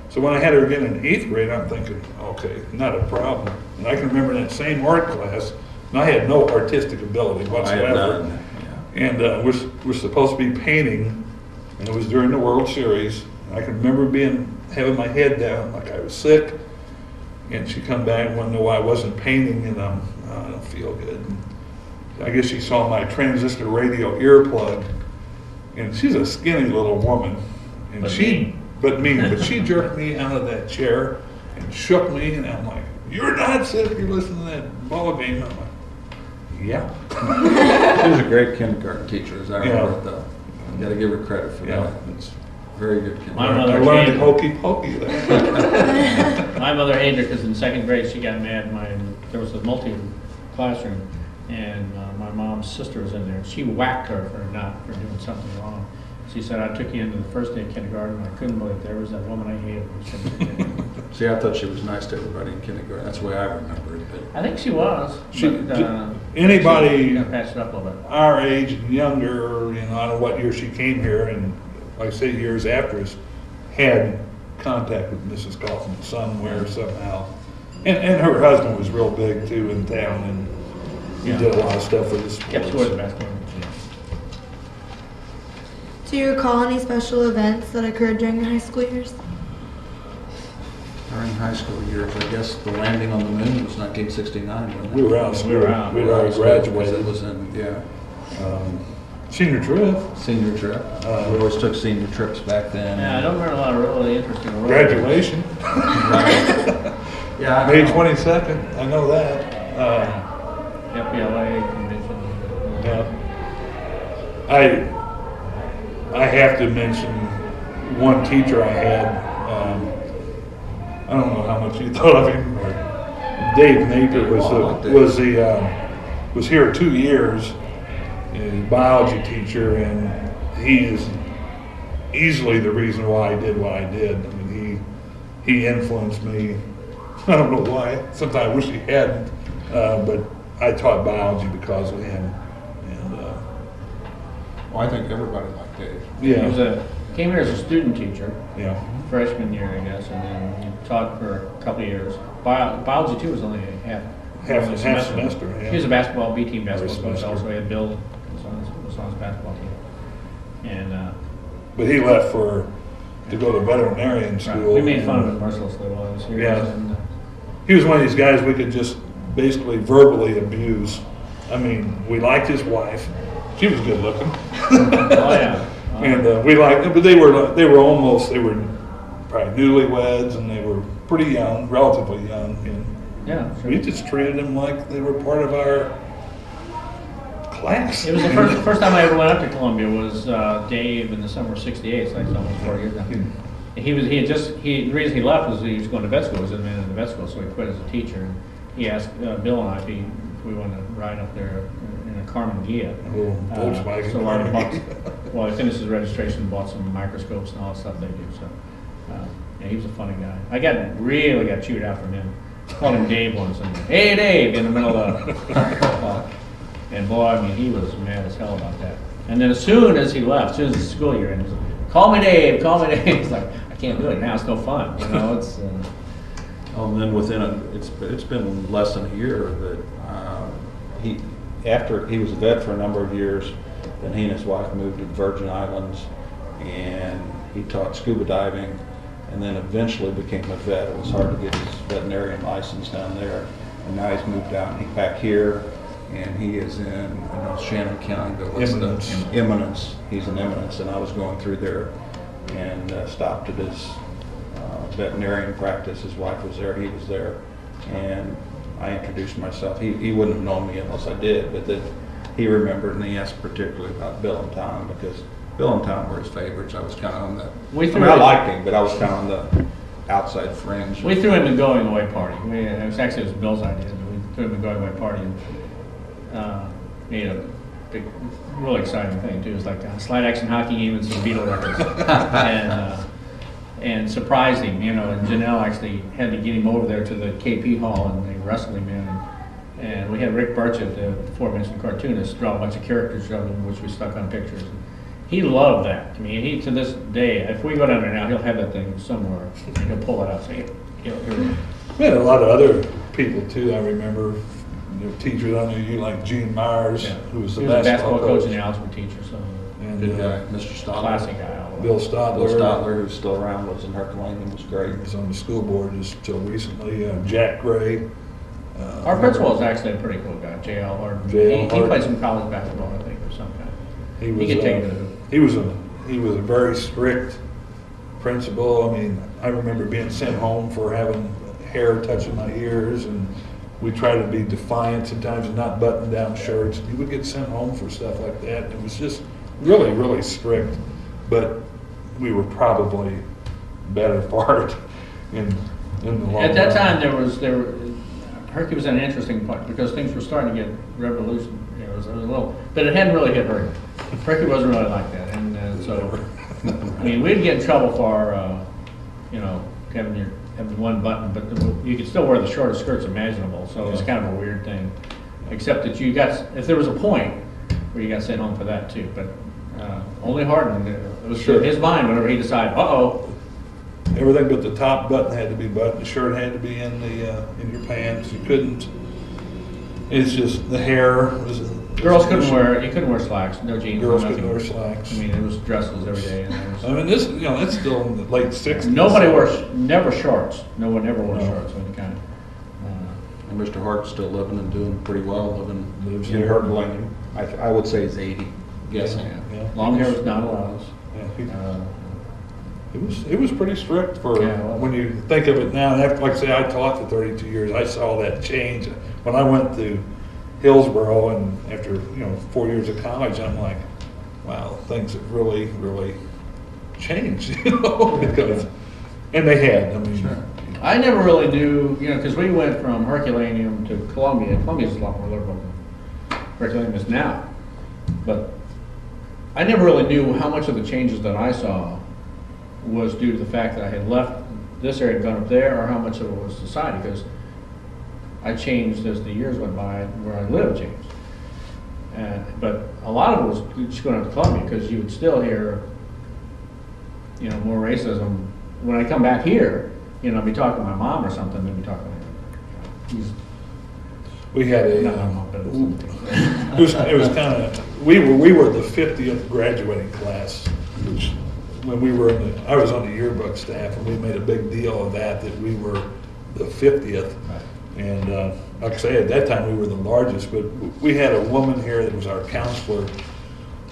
So when I had her again in 8th grade, I'm thinking, okay, not a problem. And I can remember in that same art class, and I had no artistic ability I had whatsoever. none, yeah. And we're supposed to be painting, and it was during the World Series. I can remember having my head down like I was sick, and she come back and wanted to know why I wasn't painting, and I don't feel good. And I guess she saw my transistor radio earplug, and she's a skinny little woman, and But but she jerked me out of that chair and shook me, and I'm like, "You're not sick, you're listening to that ball game." I'm like, "Yeah." She was a great kindergarten teacher, as I remember Yeah. it though. You gotta give her credit for Yeah. that. It's very good My kindergarten. mother I learned hated- hokey pokey there. My mother hated her because in second grade she got mad. There was a multi-classroom, and my mom's sister was in there. She whacked her for doing something wrong. She said, "I took you into the first day of kindergarten. I couldn't believe there was that woman I hated." See, I thought she was nice to everybody in kindergarten. That's the way I remember it. But I think she was. Anybody- She got patched up a little bit. Our age and younger, I don't know what year she came here, and like I say, years after us, had contact with Mrs. Kaufman somewhere, somehow. And her husband was real big too in town, and he Yeah. did a lot of stuff with the Kept scoring the sports. basketball. Do you recall any special events that occurred during your high school years? during high school years, I guess the landing on the moon was 1969, wasn't it? We were out of school. We'd already Because graduated. it was in, yeah, Senior trip, senior trip. We always took senior trips back then. Yeah, I don't remember a lot of really interesting. graduation, Yeah, I May know. 22nd, I know that. FBLA convention. I have to mention one teacher I had. I don't know how much you thought of him. Dave Napier was here 2 years. He's a biology teacher, and he is easily the reason why I did what I did. I mean, he influenced me. I don't know why. Sometimes I wish he hadn't, but I taught biology because of him. And Well, I think everybody liked Dave. He came here as a student teacher, yeah. freshman year, I guess, and then he taught for a couple of years. Biology too was only half semester. Yeah. He was a basketball, B team basketball coach. semester. Also, he had Bill was on his basketball team. And But he left to go to veterinarian school. we made fun of him mercilessly while I was here. Yeah. And, He was one of these guys we could just basically verbally abuse. I mean, we liked his wife. She was good looking. oh yeah. And we liked, but they were probably newlyweds, and they were pretty young, relatively young, and Yeah. Sure. we just treated them like they were part of our class. It was the first time I ever went up to Columbia was Dave in the summer of '68, so it's almost 4 years now. The reason he left was he was going to vet school. He was in the vet school, so he quit as a teacher. And he asked Bill and I if we wanted to ride up there in a Carmen Ghia. Volkswagen. So he finished his registration and bought some microscopes and all that stuff they do. So yeah, he was a funny guy. I really got chewed out from him. I called him Dave once, and hey Dave, in the middle of the and boy, I mean, he was mad as hell about that. And then as soon as he left, as soon as the school year ended, he was like, call me Dave. It's like, I can't do it now. It's no fun. You know, it's. And then it's been less than a year that after he was a vet for a number of years, then he and his wife moved to the Virgin Islands, and he taught scuba diving, and then eventually became a vet. It was hard to get his veterinarian license down there, and now he's moved out. He's back here, and he is in Shannon County. Eminence. He's in Eminence, and I was going through there and stopped at his veterinarian practice. His wife was there, he was there, and I introduced myself. He wouldn't have known me unless I did, but then he remembered, and he asked particularly about Bill and Tom, because Bill and Tom were his favorites. I was kind of on the, I liked him, but I was kind of on the outside fringe. We threw him a going away party. It was Bill's idea, but we threw him a going away party and made a big, really exciting thing too. It was like a slide action hockey game and some Beatle records, and surprised him. And Janelle actually had to get him over there to the KP Hall, and they wrestled him in. And we had Rick Burchett, the aforementioned cartoonist, draw a bunch of characters of him, which we stuck on pictures. He loved that. I mean, he to this day, if we go down there now, he'll have that thing somewhere, and he'll pull it out. Say, here. We had a lot of other people too. I remember teachers under you, like Gene Myers, who was the basketball coach and the algebra teacher. So and Good guy, Mr. Stotler. classic guy. Bill Stotler, who's still around, lives in Herculaneum, was great. He was on the school board just till recently. Jack Gray. Our principal is actually a pretty cool guy, J.L. Harden. He played some college basketball, I think, or some kind. He could take it. He was a very strict principal. I mean, I remember being sent home for having hair touching my ears, and we tried to be defiant sometimes and not button down shirts. He would get sent home for stuff like that. It was just really, really strict, but we were probably better for it in the long run. At that time, Herky was in an interesting point because things were starting to get revolution. It was a little, but it hadn't really hit Herky. Herky wasn't really like that, and so I mean, we'd get in trouble for having one button, but you could still wear the shortest skirts imaginable. So it was kind of a weird thing, except that if there was a point where you got sent home for that too, but only Harden. It was his mind whenever he decided, everything but the top button had to be buttoned. The shirt had to be in your pants. You couldn't. It's just the hair was. Girls couldn't wear. You couldn't wear slacks. No jeans. Girls couldn't wear slacks. I mean, it was dresses every day. I mean, that's still in the late '60s. Never shorts. No one ever wore shorts of any kind. And Mr. Hart's still living and doing pretty well. Lives in here. Herculaneum. I would say he's 80. Guessing. Yeah. Long hair was not allowed. It was pretty strict for when you think of it now. Like I say, I taught for 32 years. I saw that change when I went to Hillsborough, and after 4 years of college, I'm like, wow, things have really, really changed, because, and they had. I mean, Sure. I never really knew, because we went from Herculaneum to Columbia. Columbia's a lot more liberal than Herculaneum is now. But I never really knew how much of the changes that I saw was due to the fact that I had left this area and gone up there, or how much of it was society, because I changed as the years went by, where I lived changed. But a lot of it was just going up to Columbia, because you would still hear, more racism. When I come back here, I'd be talking to my mom or something, they'd be talking to me. we had a, No, no, but it was kind of, we were the 50th graduating class, which when we were I was on the yearbook staff, and we made a big deal of that we were the 50th. Right. And like I say, at that time we were the largest, but we had a woman here that was our counselor,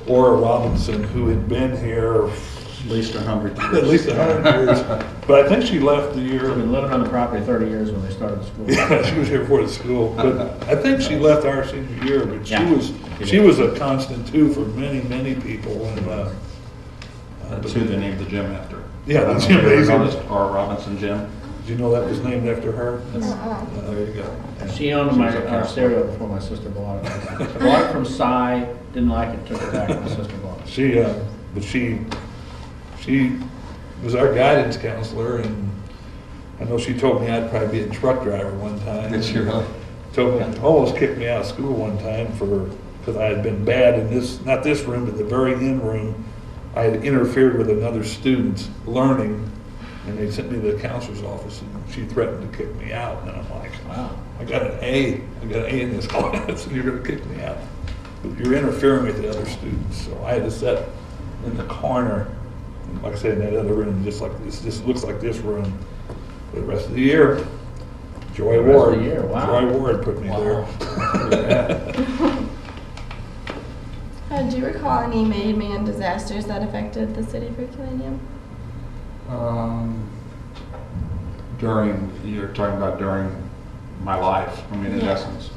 Ora Robinson, who had been here At least 100 years. at least 100 years. But I think she left the year. I've been living on the property 30 years when they started the school. Yeah, she was here before the school, but I think she left our senior year, but Yeah. she was a constant too for many, many people. And That's who they named the gym after. Yeah, the gym. Or Robinson Gym. Did you know that was named after her? There you go. She owned She my was a counselor. stereo before my sister bought it. I bought it from Cy, didn't like it, took it back, my sister bought it. But she was our guidance counselor, and I know she told me I'd probably be a truck driver one time. Did she really? Told me, almost kicked me out of school one time because I had been bad in not this room, but the very end room. I had interfered with another student's learning, and they sent me to the counselor's office, and she threatened to kick me out. And I'm like, Wow. I got an A in this class, and you're going to kick me out. But you're interfering with the other students. So I had to sit in the corner, and like I said, in that other room, just like this, just looks like this room, for the rest of the year. Joy The rest of Ward. the year, wow. Joy Ward put me there. Do you recall any man disasters that affected the city of Herculaneum? You're talking about during my life, I mean, in Yeah. essence.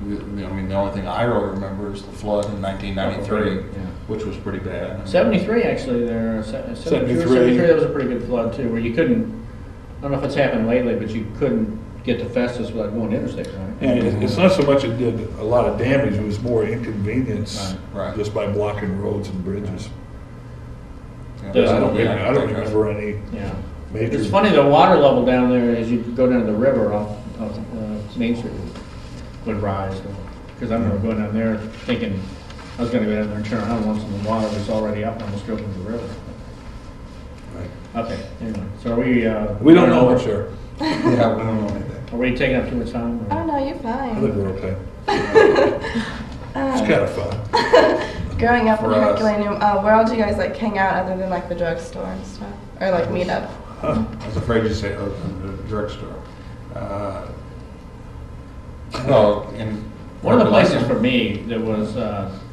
The only thing I really remember is the flood in 1993, Yeah. which was pretty bad. 73 actually, 73 that was a pretty good flood too, where you couldn't, I don't know if it's happened lately, but you couldn't get to Festus without going interstate, right? And it's not so much it did a lot of damage, it was more inconvenience Right. just by blocking roads and bridges. Yeah, Does- I don't think remember any Yeah. major. It's funny, the water level down there, as you go down to the river off Main Street, would rise. Because I remember going down there thinking I was going to go down there and turn around once, and the water was already up and almost drove into the river. Right. Okay, anyway, so are we? We don't know for sure. Yeah, we don't know anything. Are we taking up too much time? or- Oh, no, you're I think fine. we're okay. It's kind of fun. Growing up in For us. Herculaneum, where else do you guys like hang out other than like the drugstore and stuff? Or like meet up? Huh. I was afraid you'd say open the drugstore. Well, in One of the places Herculaneum- for me that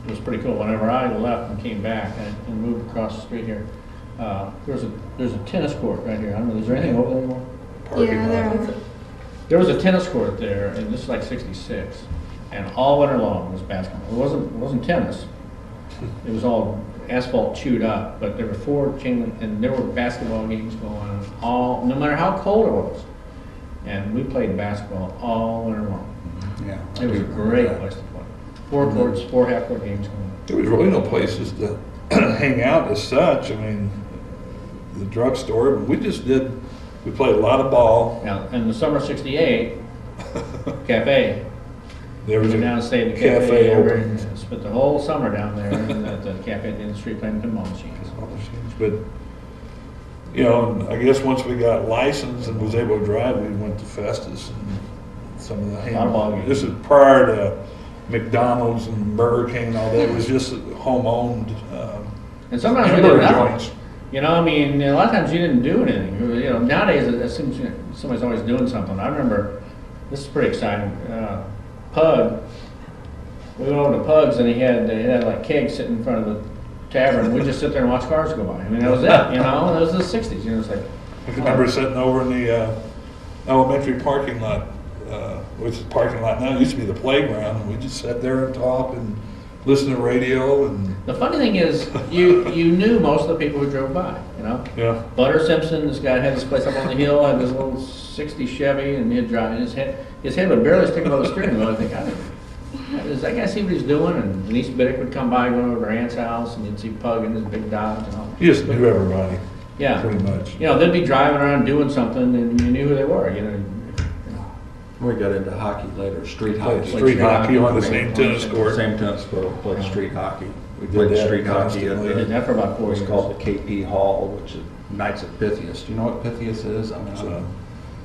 was pretty cool, whenever I left and came back and moved across the street here, there's a tennis court right here. I don't know, is there anything over there anymore? Parking Yeah, there lot. was. There was a tennis court there, and this is like '66, and all winter long was basketball. It wasn't tennis. It was all asphalt chewed up, but there were 4 chain link, and there were basketball games going on no matter how cold it was. And we played basketball all winter long. Yeah. I It was a do remember great that. place to play. 4 courts, 4 half-court games going on. There was really no places to hang out as such. I mean, the drugstore, we played a lot of ball. Now, in the summer of '68, cafe. There We was went a down and stayed in the cafe cafe. open. Spent the whole summer down there at the cafe at the end of the street playing pinball machines. But, and I guess once we got licensed and was able to drive, we went to Festus and some of the A lot of ball games. This is prior to McDonald's and Burger King and all that. It was just home-owned. And sometimes we did hamburger nothing. joints. A lot of times you didn't do anything. Nowadays it seems somebody's always doing something. I remember, this is pretty exciting. Pug, we went over to Pug's and they had like kegs sitting in front of the tavern. We just sit there and watch cars go by. I mean, that was it. It was the '60s. It's like, I can remember sitting over in the elementary parking lot which is the parking lot now, it used to be the playground, and we just sat there and talked and listened to radio and, The funny thing is, you knew most of the people who drove by, you know? yeah. Butter Simpson, this guy had this place up on the hill, had this little 60 Chevy, and he'd drive, and his head would barely stick above the steering wheel. I think, does that guy see what he's doing? And Denise Biddick would come by, going over to her aunt's house, and you'd see Pug in his big Dodge and all. He just knew everybody, Yeah. pretty much. You know, they'd be driving around doing something, and you knew who they were, you know. We got into hockey later, street hockey. Street hockey on the same tennis court. Same tennis court, we played street hockey. We Did played that street hockey at constantly. We did the, that for about it 4 was years. called the KP Hall, which is Knights of Pythias. Do you know what Pythias is? I mean, It's an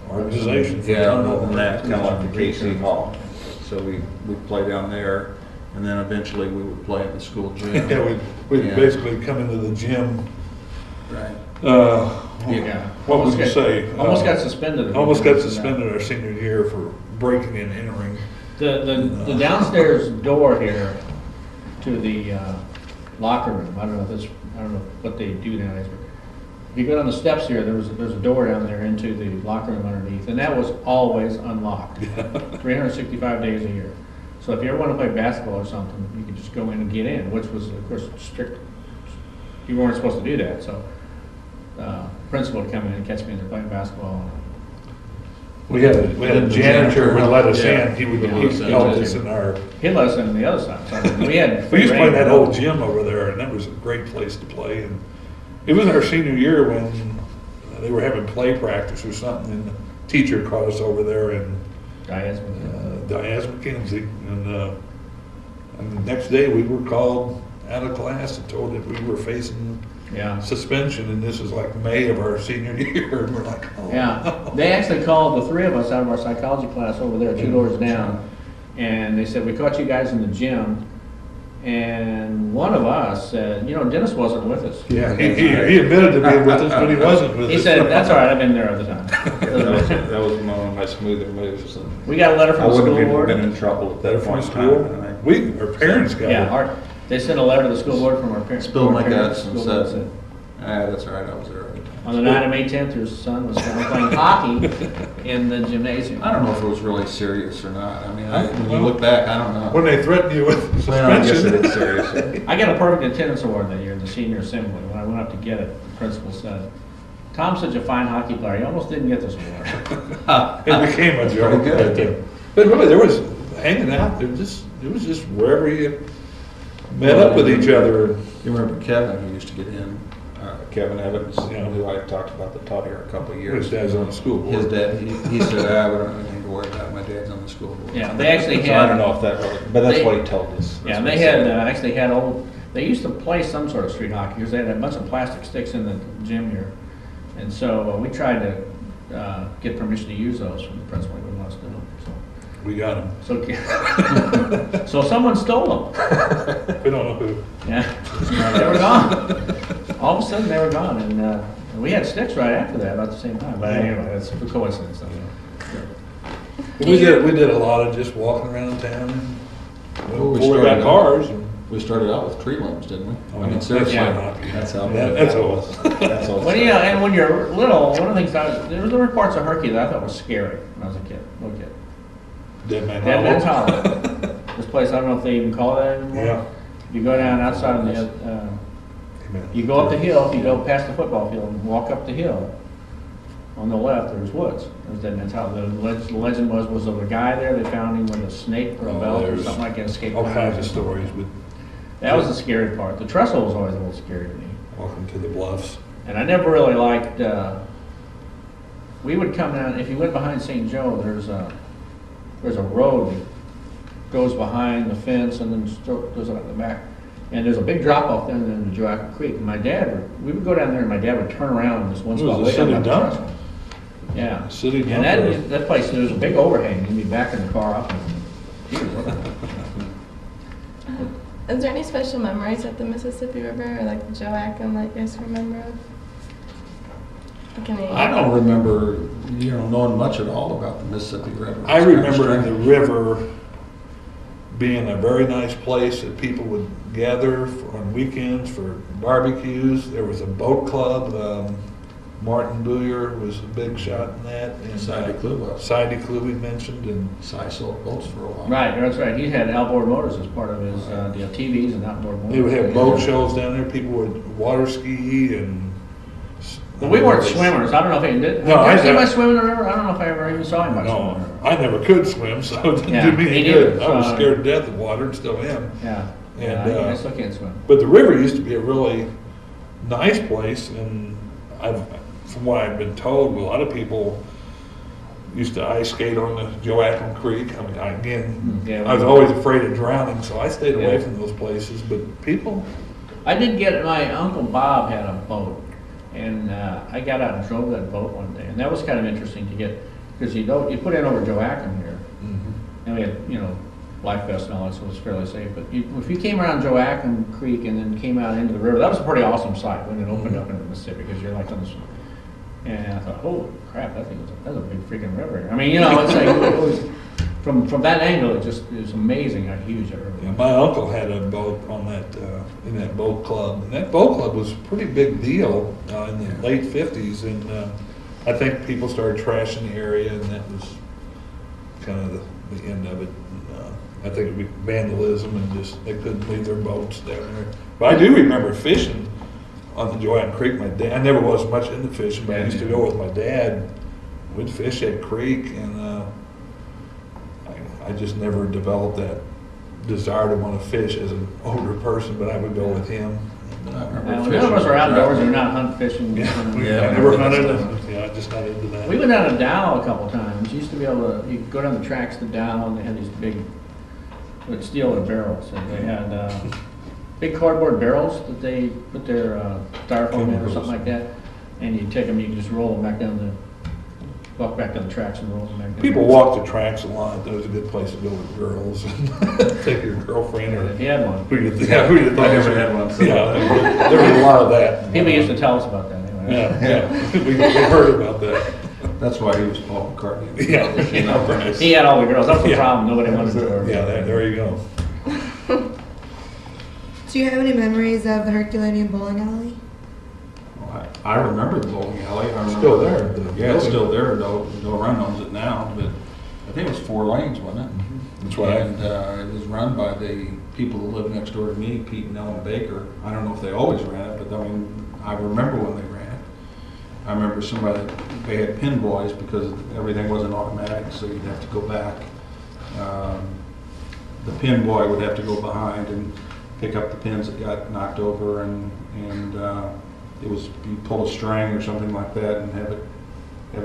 organization. for yeah, other tournament. than that, kind of like the KC Hall. So we play down there, and then eventually we would play in the school gym. Yeah, we'd Yeah. basically come into the gym, Right. Yeah. what would Almost you got- say? Almost got suspended. Almost got suspended our senior year for breaking and entering. The downstairs door here to the locker room, I don't know what they do nowadays, but if you go down the steps here, there's a door down there into the locker room underneath, and that was always unlocked, 365 days a year. So if you ever want to play basketball or something, you could just go in and get in, which was, of course, strict. You weren't supposed to do that, so principal would come in and catch me in there playing basketball. We had a janitor who let us Yeah. in, he would Yeah. help us in our, He let us in on the other side, so we had. we used to play in that old gym over there, and that was a great place to play. And it was our senior year when they were having play practice or something, and the teacher caught us over there and Guys, Diaz McKenzie, and the next day we were called out of class and told that we were facing yeah. suspension, and this is like May of our senior year, and we're like, oh. Yeah, they actually called the three of us out of our psychology class over there, 2 doors down, and they said, we caught you guys in the gym, and one of us said, you know, Dennis wasn't with us. Yeah, he admitted to being with us, but he wasn't with us. He said, that's all right, I've been there other time. That was one of my smoother moves. And We got a letter I from the wouldn't school have board. been in trouble at Letter that from point the in school? time. And Our parents got Yeah, it. they sent a letter to the school board from our parents. Spilled my from our guts parents. and School board said, that's all right, I was there. on the night of May 10th, your son was found playing hockey in the gymnasium. I don't know if it was really serious or not. I mean, when you look back, I don't know. When they threatened you with Well, I guess it is suspension. serious. I got a perfect attendance award that year in the senior assembly. When I went up to get it, the principal said, Tom's such a fine hockey player, he almost didn't get this award. It became a joke. Pretty good. But really, there was hanging out, it was just wherever you met up with each other. You remember Kevin, who used to get in, Kevin Evans, Yeah. who I talked about that taught here a couple of His years. dad's on the school board. His dad, he said, we don't have anything to worry about, my dad's on the school board. Yeah, they actually So I had. don't know if that really, but that's They- what he told us. That's Yeah, what they he had, said. actually had they used to play some sort of street hockey, because they had a bunch of plastic sticks in the gym here. And so we tried to get permission to use those from the principal, he wouldn't let us do them, We got him. so. So someone stole them, We don't know who. yeah, they were gone. All of a sudden, they were gone, and we had sticks right after that, about the same time, but anyway, that's a coincidence, though. We did a lot of just walking around town. Well, we Before we got started out- cars. and- We started out with tree limbs, didn't we? Oh, I mean, that's seriously, not- that's how. Yeah, that's all. That's all. Well, yeah, and when you're little, one of the things there were parts of Herky that I thought was scary when I was a kid, little kid. Dead Man Dead Man's Hollow. Hollow. This place, I don't know if they even call it that anymore. Yeah. You go down outside of the, Amen. you go up the hill, if you go past the football field and walk up the hill, on the left, there's woods. There's Dead Man's Hollow. The legend was there was a guy there, they found him with a snake or a Oh, belt or there's something like that, escaped. All from kinds of it. stories with That was the scary part. The trestle was always a little scary to me. walking to the bluffs. And I never really liked, we would come down, if you went behind St. Joe, there's a road that goes behind the fence and then goes out the back. And there's a big drop off then in the Joaquin Creek. And we would go down there and my dad would turn around in this one It was spot. a way down city by the dump. trestle. Yeah. City And dump. that place, there was a big overhang. You'd be backing the car up. And, geez, what a- Is there any special memories at the Mississippi River or like the Joachim that you guys remember of? Like any- I don't remember, knowing much at all about the Mississippi River. I It's kinda remember the strange. river being a very nice place that people would gather on weekends for barbecues. There was a boat club. Martin Booyer was a big shot in that. And Sidey Kluba. Sidey Kluba we mentioned, and Cy sold boats for a while. Right, that's right. He had outboard motors as part of his deal, TVs and outboard motors. they would have boat shows down there. People would water ski and. Well, we weren't swimmers. I don't know if he did. No, Did you see I- my swimming in the river? I don't know if I ever even saw him much swim in the No, river. I never could swim, so it didn't Yeah, do me me any neither, good. I was so- scared to death of water and still am. Yeah, And, yeah, I still can't swim. But the river used to be a really nice place, and from what I've been told, a lot of people used to ice skate on the Joachim Creek. I mean, Yeah, I was always afraid of drowning, so I stayed away Yeah. from those places. But people, I did get, my Uncle Bob had a boat, and I got out and drove that boat one day, and that was kind of interesting to get, because you put in over Joachim here, and we had, life vests and all that, so it was fairly safe, but if you came around Joachim Creek and then came out into the river, that was a pretty awesome sight when it opened up into the Mississippi, because you're like on this, and I thought, holy crap, that's a big freaking river. I mean, it's like, it was, from that angle, it was amazing how huge that river was. yeah, my uncle had a boat on that in that boat club, and that boat club was a pretty big deal in the late '50s, and I think people started trashing the area, and that was kind of the end of it. And, I think it would be vandalism, and just they couldn't leave their boats down there. But I do remember fishing on the Joanne Creek. My dad, I never was much into fishing, but I used to go with my dad. We'd fish that creek, and I just never developed that desire to want to fish as an older person, but I would go with him. And, None of us are outdoors, and we're not hunt fishing. I never hunted, and just not into that. We went down to Dow a couple times. You used to be able to, you could go down the tracks to Dow, and they had these big, with steel and barrels. And they had big cardboard barrels that they put their styrofoam in or something like that. And you take them, you can just roll them back down walk back down the tracks and roll them back down. People walk the tracks a lot. That was a good place to go with girls and take your girlfriend or If you had one. who you thought I never had one. So Yeah, there was a lot of that. People used to tell us about that anyway. Yeah. We heard about that. That's why he was Paul McCartney. Yeah. He had all the girls. That's the Yeah. problem. Nobody wanted to do it. Yeah, there you go. Do you have any memories of the Herculaneum bowling alley? I remember the bowling alley. I remember Still there, the Yeah, it's building. still there, though. No Run owns it now, but I think it was 4 lanes, wasn't it? That's right. And it was run by the people that lived next door to me, Pete and Ellen Baker. I don't know if they always ran it, but I remember when they ran it. I remember they had pin boys because everything wasn't automatic, so you'd have to go back. The pin boy would have to go behind and pick up the pins that got knocked over, and it was, you pull a string or something like that and have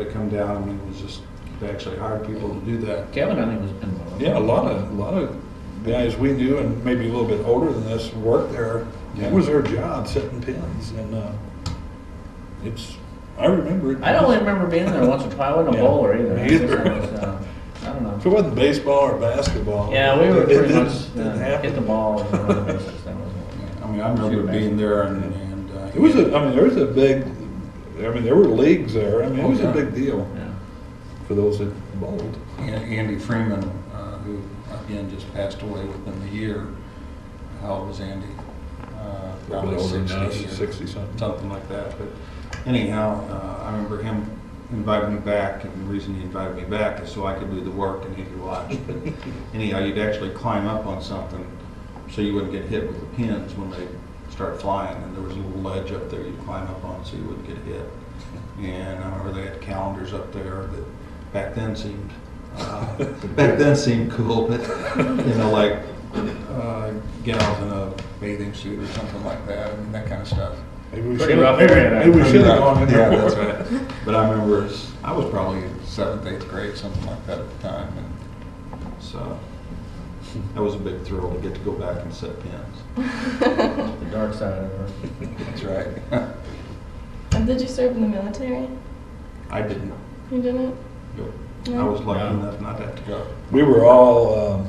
it come down. I mean, it was just, they actually hired people to do that. Kevin, I think, was a pinball. Yeah, a lot of guys we knew and maybe a little bit older than us worked there. Yeah. It was their job, setting pins, and I remember it. I don't remember being there once or twice. I wasn't a Yeah. bowler either. Me either. I don't know. If it wasn't baseball or basketball. Yeah, we were it pretty didn't- much didn't happen. hit the ball and run the bases. That was it. I mean, I remember being there and It was there were leagues there. I mean, it was a big deal Yeah. for those that bowled. Andy Freeman, who again just passed away within the year. How old was Andy? A little Probably bit older than 60 us, or 60 something. something like that. But anyhow, I remember him invited me back, and the reason he invited me back is so I could do the work and he could watch. But anyhow, you'd actually climb up on something so you wouldn't get hit with the pins when they start flying, and there was a little ledge up there you'd climb up on so you wouldn't get hit. And I remember they had calendars up there that back then seemed cool, but like gals in a bathing suit or something like that, I mean, that kind of stuff. Maybe we Pretty should rough area. Maybe we should have gone in there. Yeah, that's right. But I remember I was probably 7th, 8th grade, something like that at the time, and so that was a big thrill to get to go back and set pins. The dark side of it. That's right. And did you serve in the military? I didn't. You didn't? I was lucky No. enough not to have to go. We were all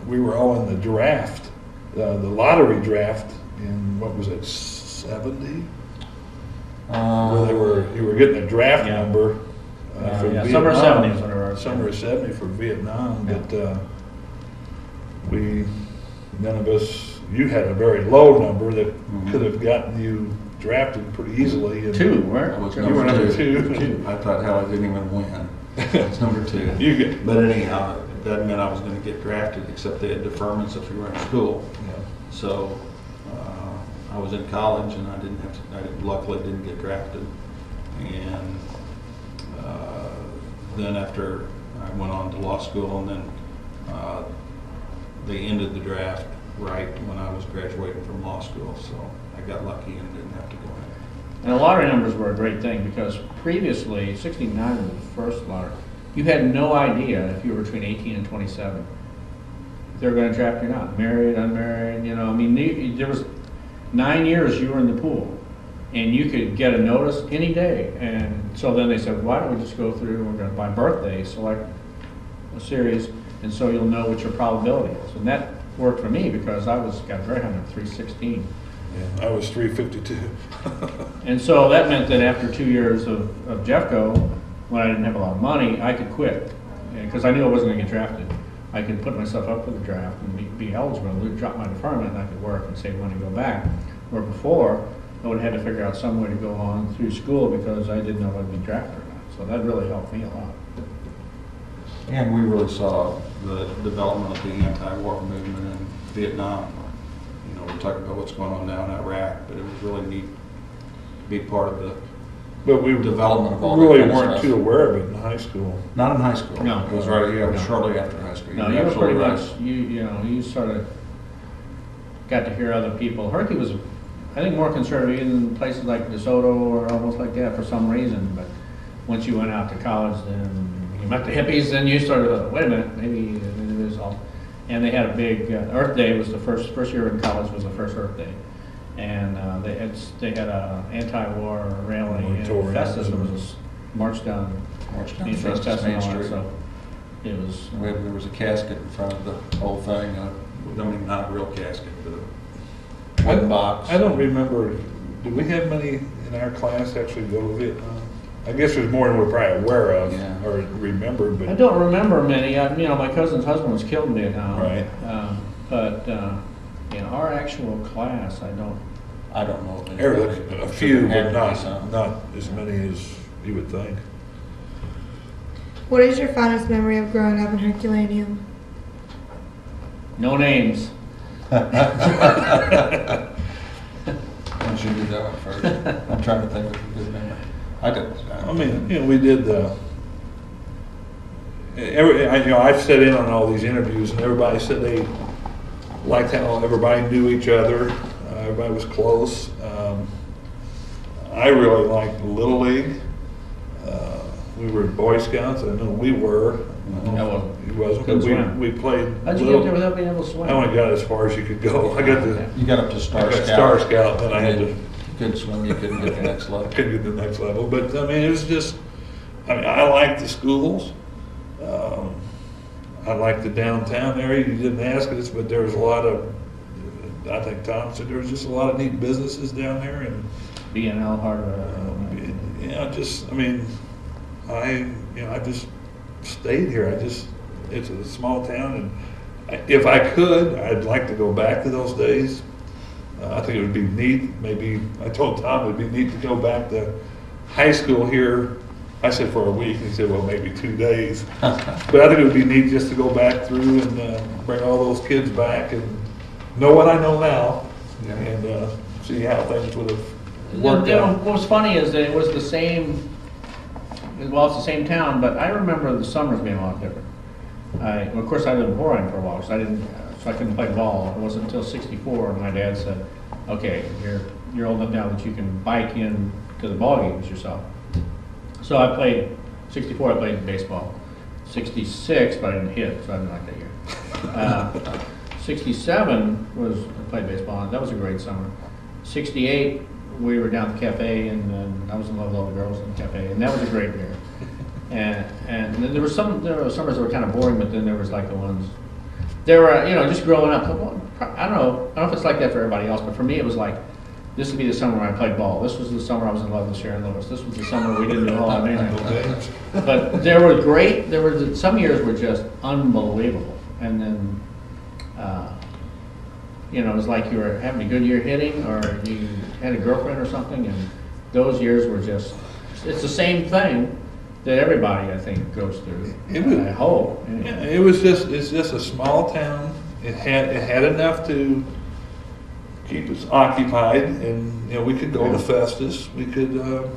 in the draft, the lottery draft in, what was it, 70? Where you were getting a draft Yeah. number for Yeah, Vietnam. summer 70s when we were. Summer of 70 for Vietnam, Yeah. but none of us, you had a very low number that Mhm. could have gotten you drafted pretty easily. And Two, I weren't was you? You were number two. Two. I thought, hell, I didn't even win. I was number 2. You get, But anyhow, that meant I was going to get drafted, except they had deferments if you were in school. yeah. So I was in college, and I didn't have to. Luckily, didn't get drafted. And then after I went on to law school, and then they ended the draft right when I was graduating from law school. So I got lucky and didn't have to go in. And the lottery numbers were a great thing because previously, 69 was the first lottery. You had no idea if you were between 18 and 27 if they were going to draft you or not. Married, unmarried, you know. I mean, there was 9 years you were in the pool, and you could get a notice any day. And so then they said, why don't we just go through? We're going to by birthday select a series, and so you'll know what your probability is. And that worked for me because I got very high, 316. Yeah, I was 352. And so that meant that after 2 years of Jeffco, when I didn't have a lot of money, I could quit. Because I knew I wasn't going to get drafted. I could put myself up for the draft and be eligible, drop my deferment, and I could work and save money and go back. Where before, I would have had to figure out some way to go on through school because I didn't know if I'd be drafted or not. So that really helped me a lot. And we really saw the development of the anti-war movement in Vietnam. You know, we're talking about what's going on now in Iraq, but it was really neat to be part of the But we development of all really that kind of weren't stuff. too aware of it in high school. Not in high school. No. It was right, yeah, it was No. shortly after high school. No, You're you were absolutely pretty right. much, you sort of got to hear other people. Herky was, I think, more conservative in places like DeSoto or almost like that for some reason. But once you went out to college, then you met the hippies, then you started, wait a minute, maybe it is all. And they had a big, Earth Day was the first year in college was the first Earth Day. And they had a anti-war rally in Moratorium. Festus. It was a march down Marched down East Festus Festus Main and all that, Street. so it was. There was a casket in front of the whole thing. I mean, not a real casket, but a wood box. I don't remember, did we have many in our class actually go to Vietnam? I guess there's more than we're probably aware of Yeah. or remember, I but. don't remember many. My cousin's husband was killed in Vietnam. Right. But in our actual class, I don't. I don't know. If There were anybody- a few, Had but to be some. not as many as you would think. What is your fondest memory of growing up in Herculaneum? No names. Why don't you do that one first? I'm trying to think of a good memory. I I mean, we did I've sat in on all these interviews, and everybody said they liked how everybody knew each other. Everybody was close. I really liked Little League. We were Boy Scouts. I know we were. I wasn't. He wasn't, Couldn't but swim. we played. How'd you get there without being able to swim? I only got as far as you could go. I got the You got up to Star I got Scout. Star Scout, then I had to. You couldn't swim, you couldn't get the next level. Couldn't get to the next level, but I mean, it was just, I liked the schools. I liked the downtown area. You didn't ask us, but there was a lot of, I think Tom said there was just a lot of neat businesses down there, and BNL hardware. I just stayed here. It's a small town, and if I could, I'd like to go back to those days. I think it would be neat. Maybe I told Tom it would be neat to go back to high school here. I said for a week. He said, well, maybe 2 days. But I think it would be neat just to go back through and bring all those kids back and know what I know now, Yeah. and see how things would have You worked know, out. what was funny is that it was the same, well, it's the same town, but I remember the summers being a lot different. Of course, I lived in Warren for a while, so I couldn't play ball. It wasn't until '64 my dad said, okay, you're old enough now that you can bike in to the ball games yourself. So I played, '64 I played baseball. '66, but I didn't hit, so I didn't like that year. '67 was, I played baseball, and that was a great summer. '68, we were down at the cafe, and I was in love with all the girls in the cafe, and that was a great year. And then there were summers that were kind of boring, but then there was like the ones, there were, just growing up, I don't know if it's like that for everybody else, but for me it was like, this would be the summer when I played ball. This was the summer I was in love with Sharon Lewis. This was the summer we didn't do a whole lot of anything. But some years were just unbelievable. And then you know, it was like you were having a good year hitting, or you had a girlfriend or something, and those years were just, it's the same thing that everybody, I think, goes through. I hope. Yeah, it's just a small town. It had enough to keep us occupied, and, you know, we could go to Festus, we could,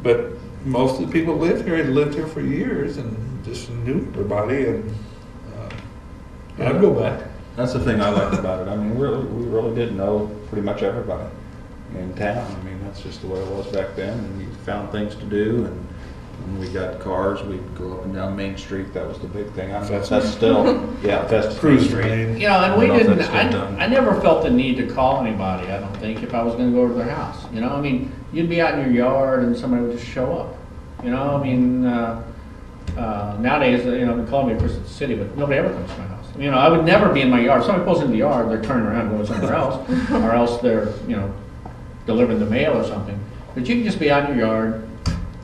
but most of the people lived here, had lived here for years, and just knew everybody, and I'd go back. That's the thing I liked about it. I mean, we really did know pretty much everybody in town. I mean, that's just the way it was back then, and you found things to do, and when we got cars, we'd go up and down Main Street. That was the big thing. I don't know if that's still, yeah, Festus Main Cruise Street. lane. You know, and we I don't know if didn't, that's still done. I never felt the need to call anybody, I don't think, if I was gonna go to their house. You know, I mean, you'd be out in your yard and somebody would just show up. You know, I mean, nowadays, you know, they call me across the city, but nobody ever comes to my house. You know, I would never be in my yard. If somebody pulls into the yard, they're turning around and going somewhere else, or else they're, you know, delivering the mail or something. But you can just be out in your yard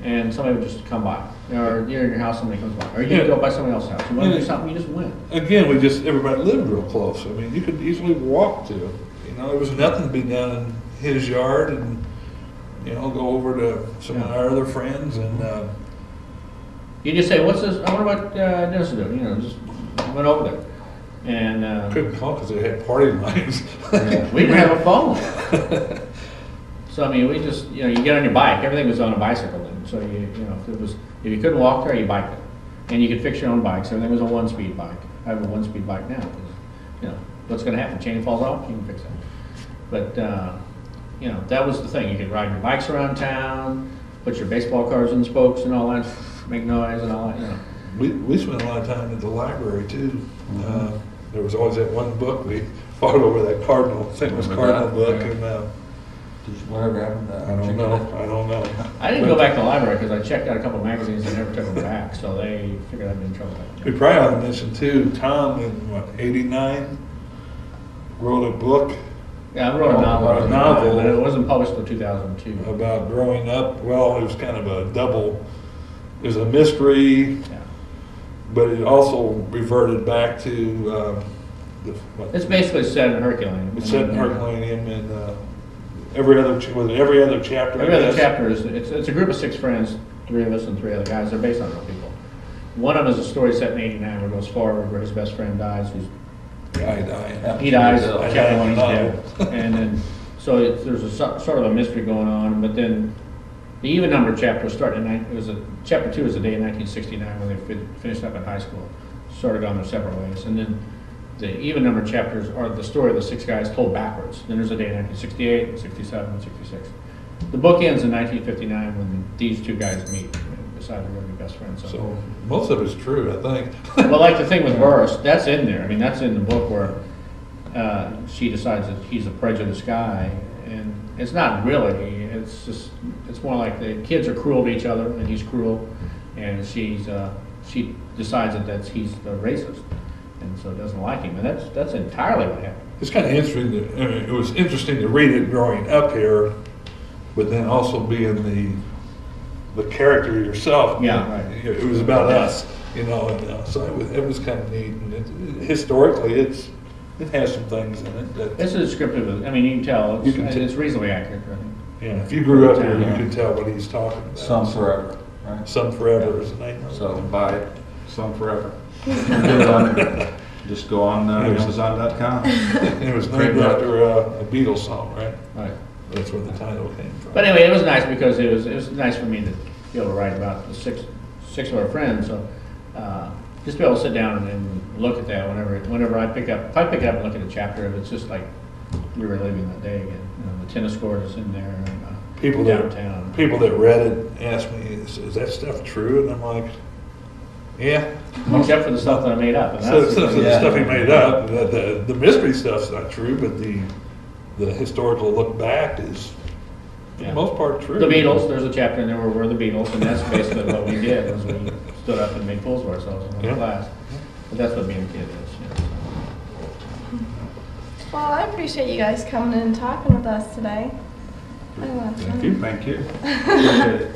and somebody would just come by. Or you're in your house, somebody comes by. Or you go by somebody else's house. You want to do something, you just went. Again, everybody lived real close. I mean, you could easily walk to, you know, there was nothing to be done in his yard, and, you know, go over to some of our other friends, and, You just say, what's this, I wonder what Dennis is doing, you know, just went over there. And couldn't call because they had party lines. we didn't have a phone. So, I mean, we just, you know, you get on your bike, everything was on a bicycle then. So, you know, if you couldn't walk there, you biked it. And you could fix your own bikes, everything was a one-speed bike. I have a one-speed bike now, because, you know, what's gonna happen, chain falls off, you can fix it. But, you know, that was the thing, you could ride your bikes around town, put your baseball cards in the spokes and all that, make noise and all that, you know. We spent a lot of time at the library too. There was always that one book we fought over, that Cardinal, I think it was Remember Cardinal that? book, Yeah. and Whatever happened to that? I don't know. I didn't go back to the library because I checked out a couple of magazines and never took them back, so they figured I'd been in trouble. We probably ought to mention too, Tom in what, 89, wrote a book Yeah, I wrote a novel. A novel. But it wasn't published until 2002. about growing up. Well, it was kind of a double, it was a mystery, Yeah. but it also reverted back to, It's basically set in Herculaneum. It's set in Herculaneum, and every other chapter. I Every other guess. chapter is, it's a group of 6 friends, 3 of us and 3 other guys. They're based on real people. One of them is a story set in 89 where it goes forward, where his best friend dies. Guy dying. He dies, Yeah. chapter 1 he's dead. And then, so there's a sort of a mystery going on, but then the even number chapter started chapter 2 is the day in 1969 when they finished up in high school. Started on their separate ways. And then the even number chapters are the story of the 6 guys told backwards. Then there's a day in 1968, 67, 66. The book ends in 1959 when these 2 guys meet, decide they're going to be best friends. So most of it's true, I think. Well, like the thing with Boris, that's in there. I mean, that's in the book where she decides that he's a prejudiced guy, and it's not really. It's just, it's more like the kids are cruel to each other, and he's cruel, and she decides that he's the racist, and so doesn't like him, and that's entirely what happened. It's kind of interesting. It was interesting to read it growing up here, but then also being the character yourself. Yeah, right. It was about us, you know. And, so it was kind of neat. And historically, it has some things in it that. It's a descriptive. I mean, you can tell. You can It's reasonably accurate. I think. Yeah, if you grew up here, you Yeah. can tell what he's talking about. Some forever, right? Some Forever is the name of it. So buy it, Some Forever. Just go on Amazon.com. It was named after a Beatles song, right? Right. That's where the title came from. But anyway, it was nice because it was nice for me to be able to write about the six of our friends. So just be able to sit down and look at that whenever I pick up. If I pick it up and look at a chapter of it, it's just like we were living that day again. You know, the tennis court is in there. And, People downtown. People that read it asked me, "Is that stuff true?" And I'm like, "Yeah." Except for the stuff that I made up. And So that's the stuff he made up, the mystery stuff's not true, but the historical look back is, for the most part, true. The Beatles, there's a chapter in there where we're the Beatles, and that's basically what we did, was we stood up and made fools of ourselves in the Yeah. class. But that's what being a kid is. You know, Well, I appreciate you guys coming in and talking with us today. I want to- Thank you. Thank you. Appreciate it.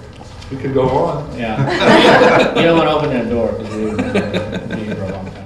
We could go on. so. Yeah. You don't want to open that door because we've been for a long time.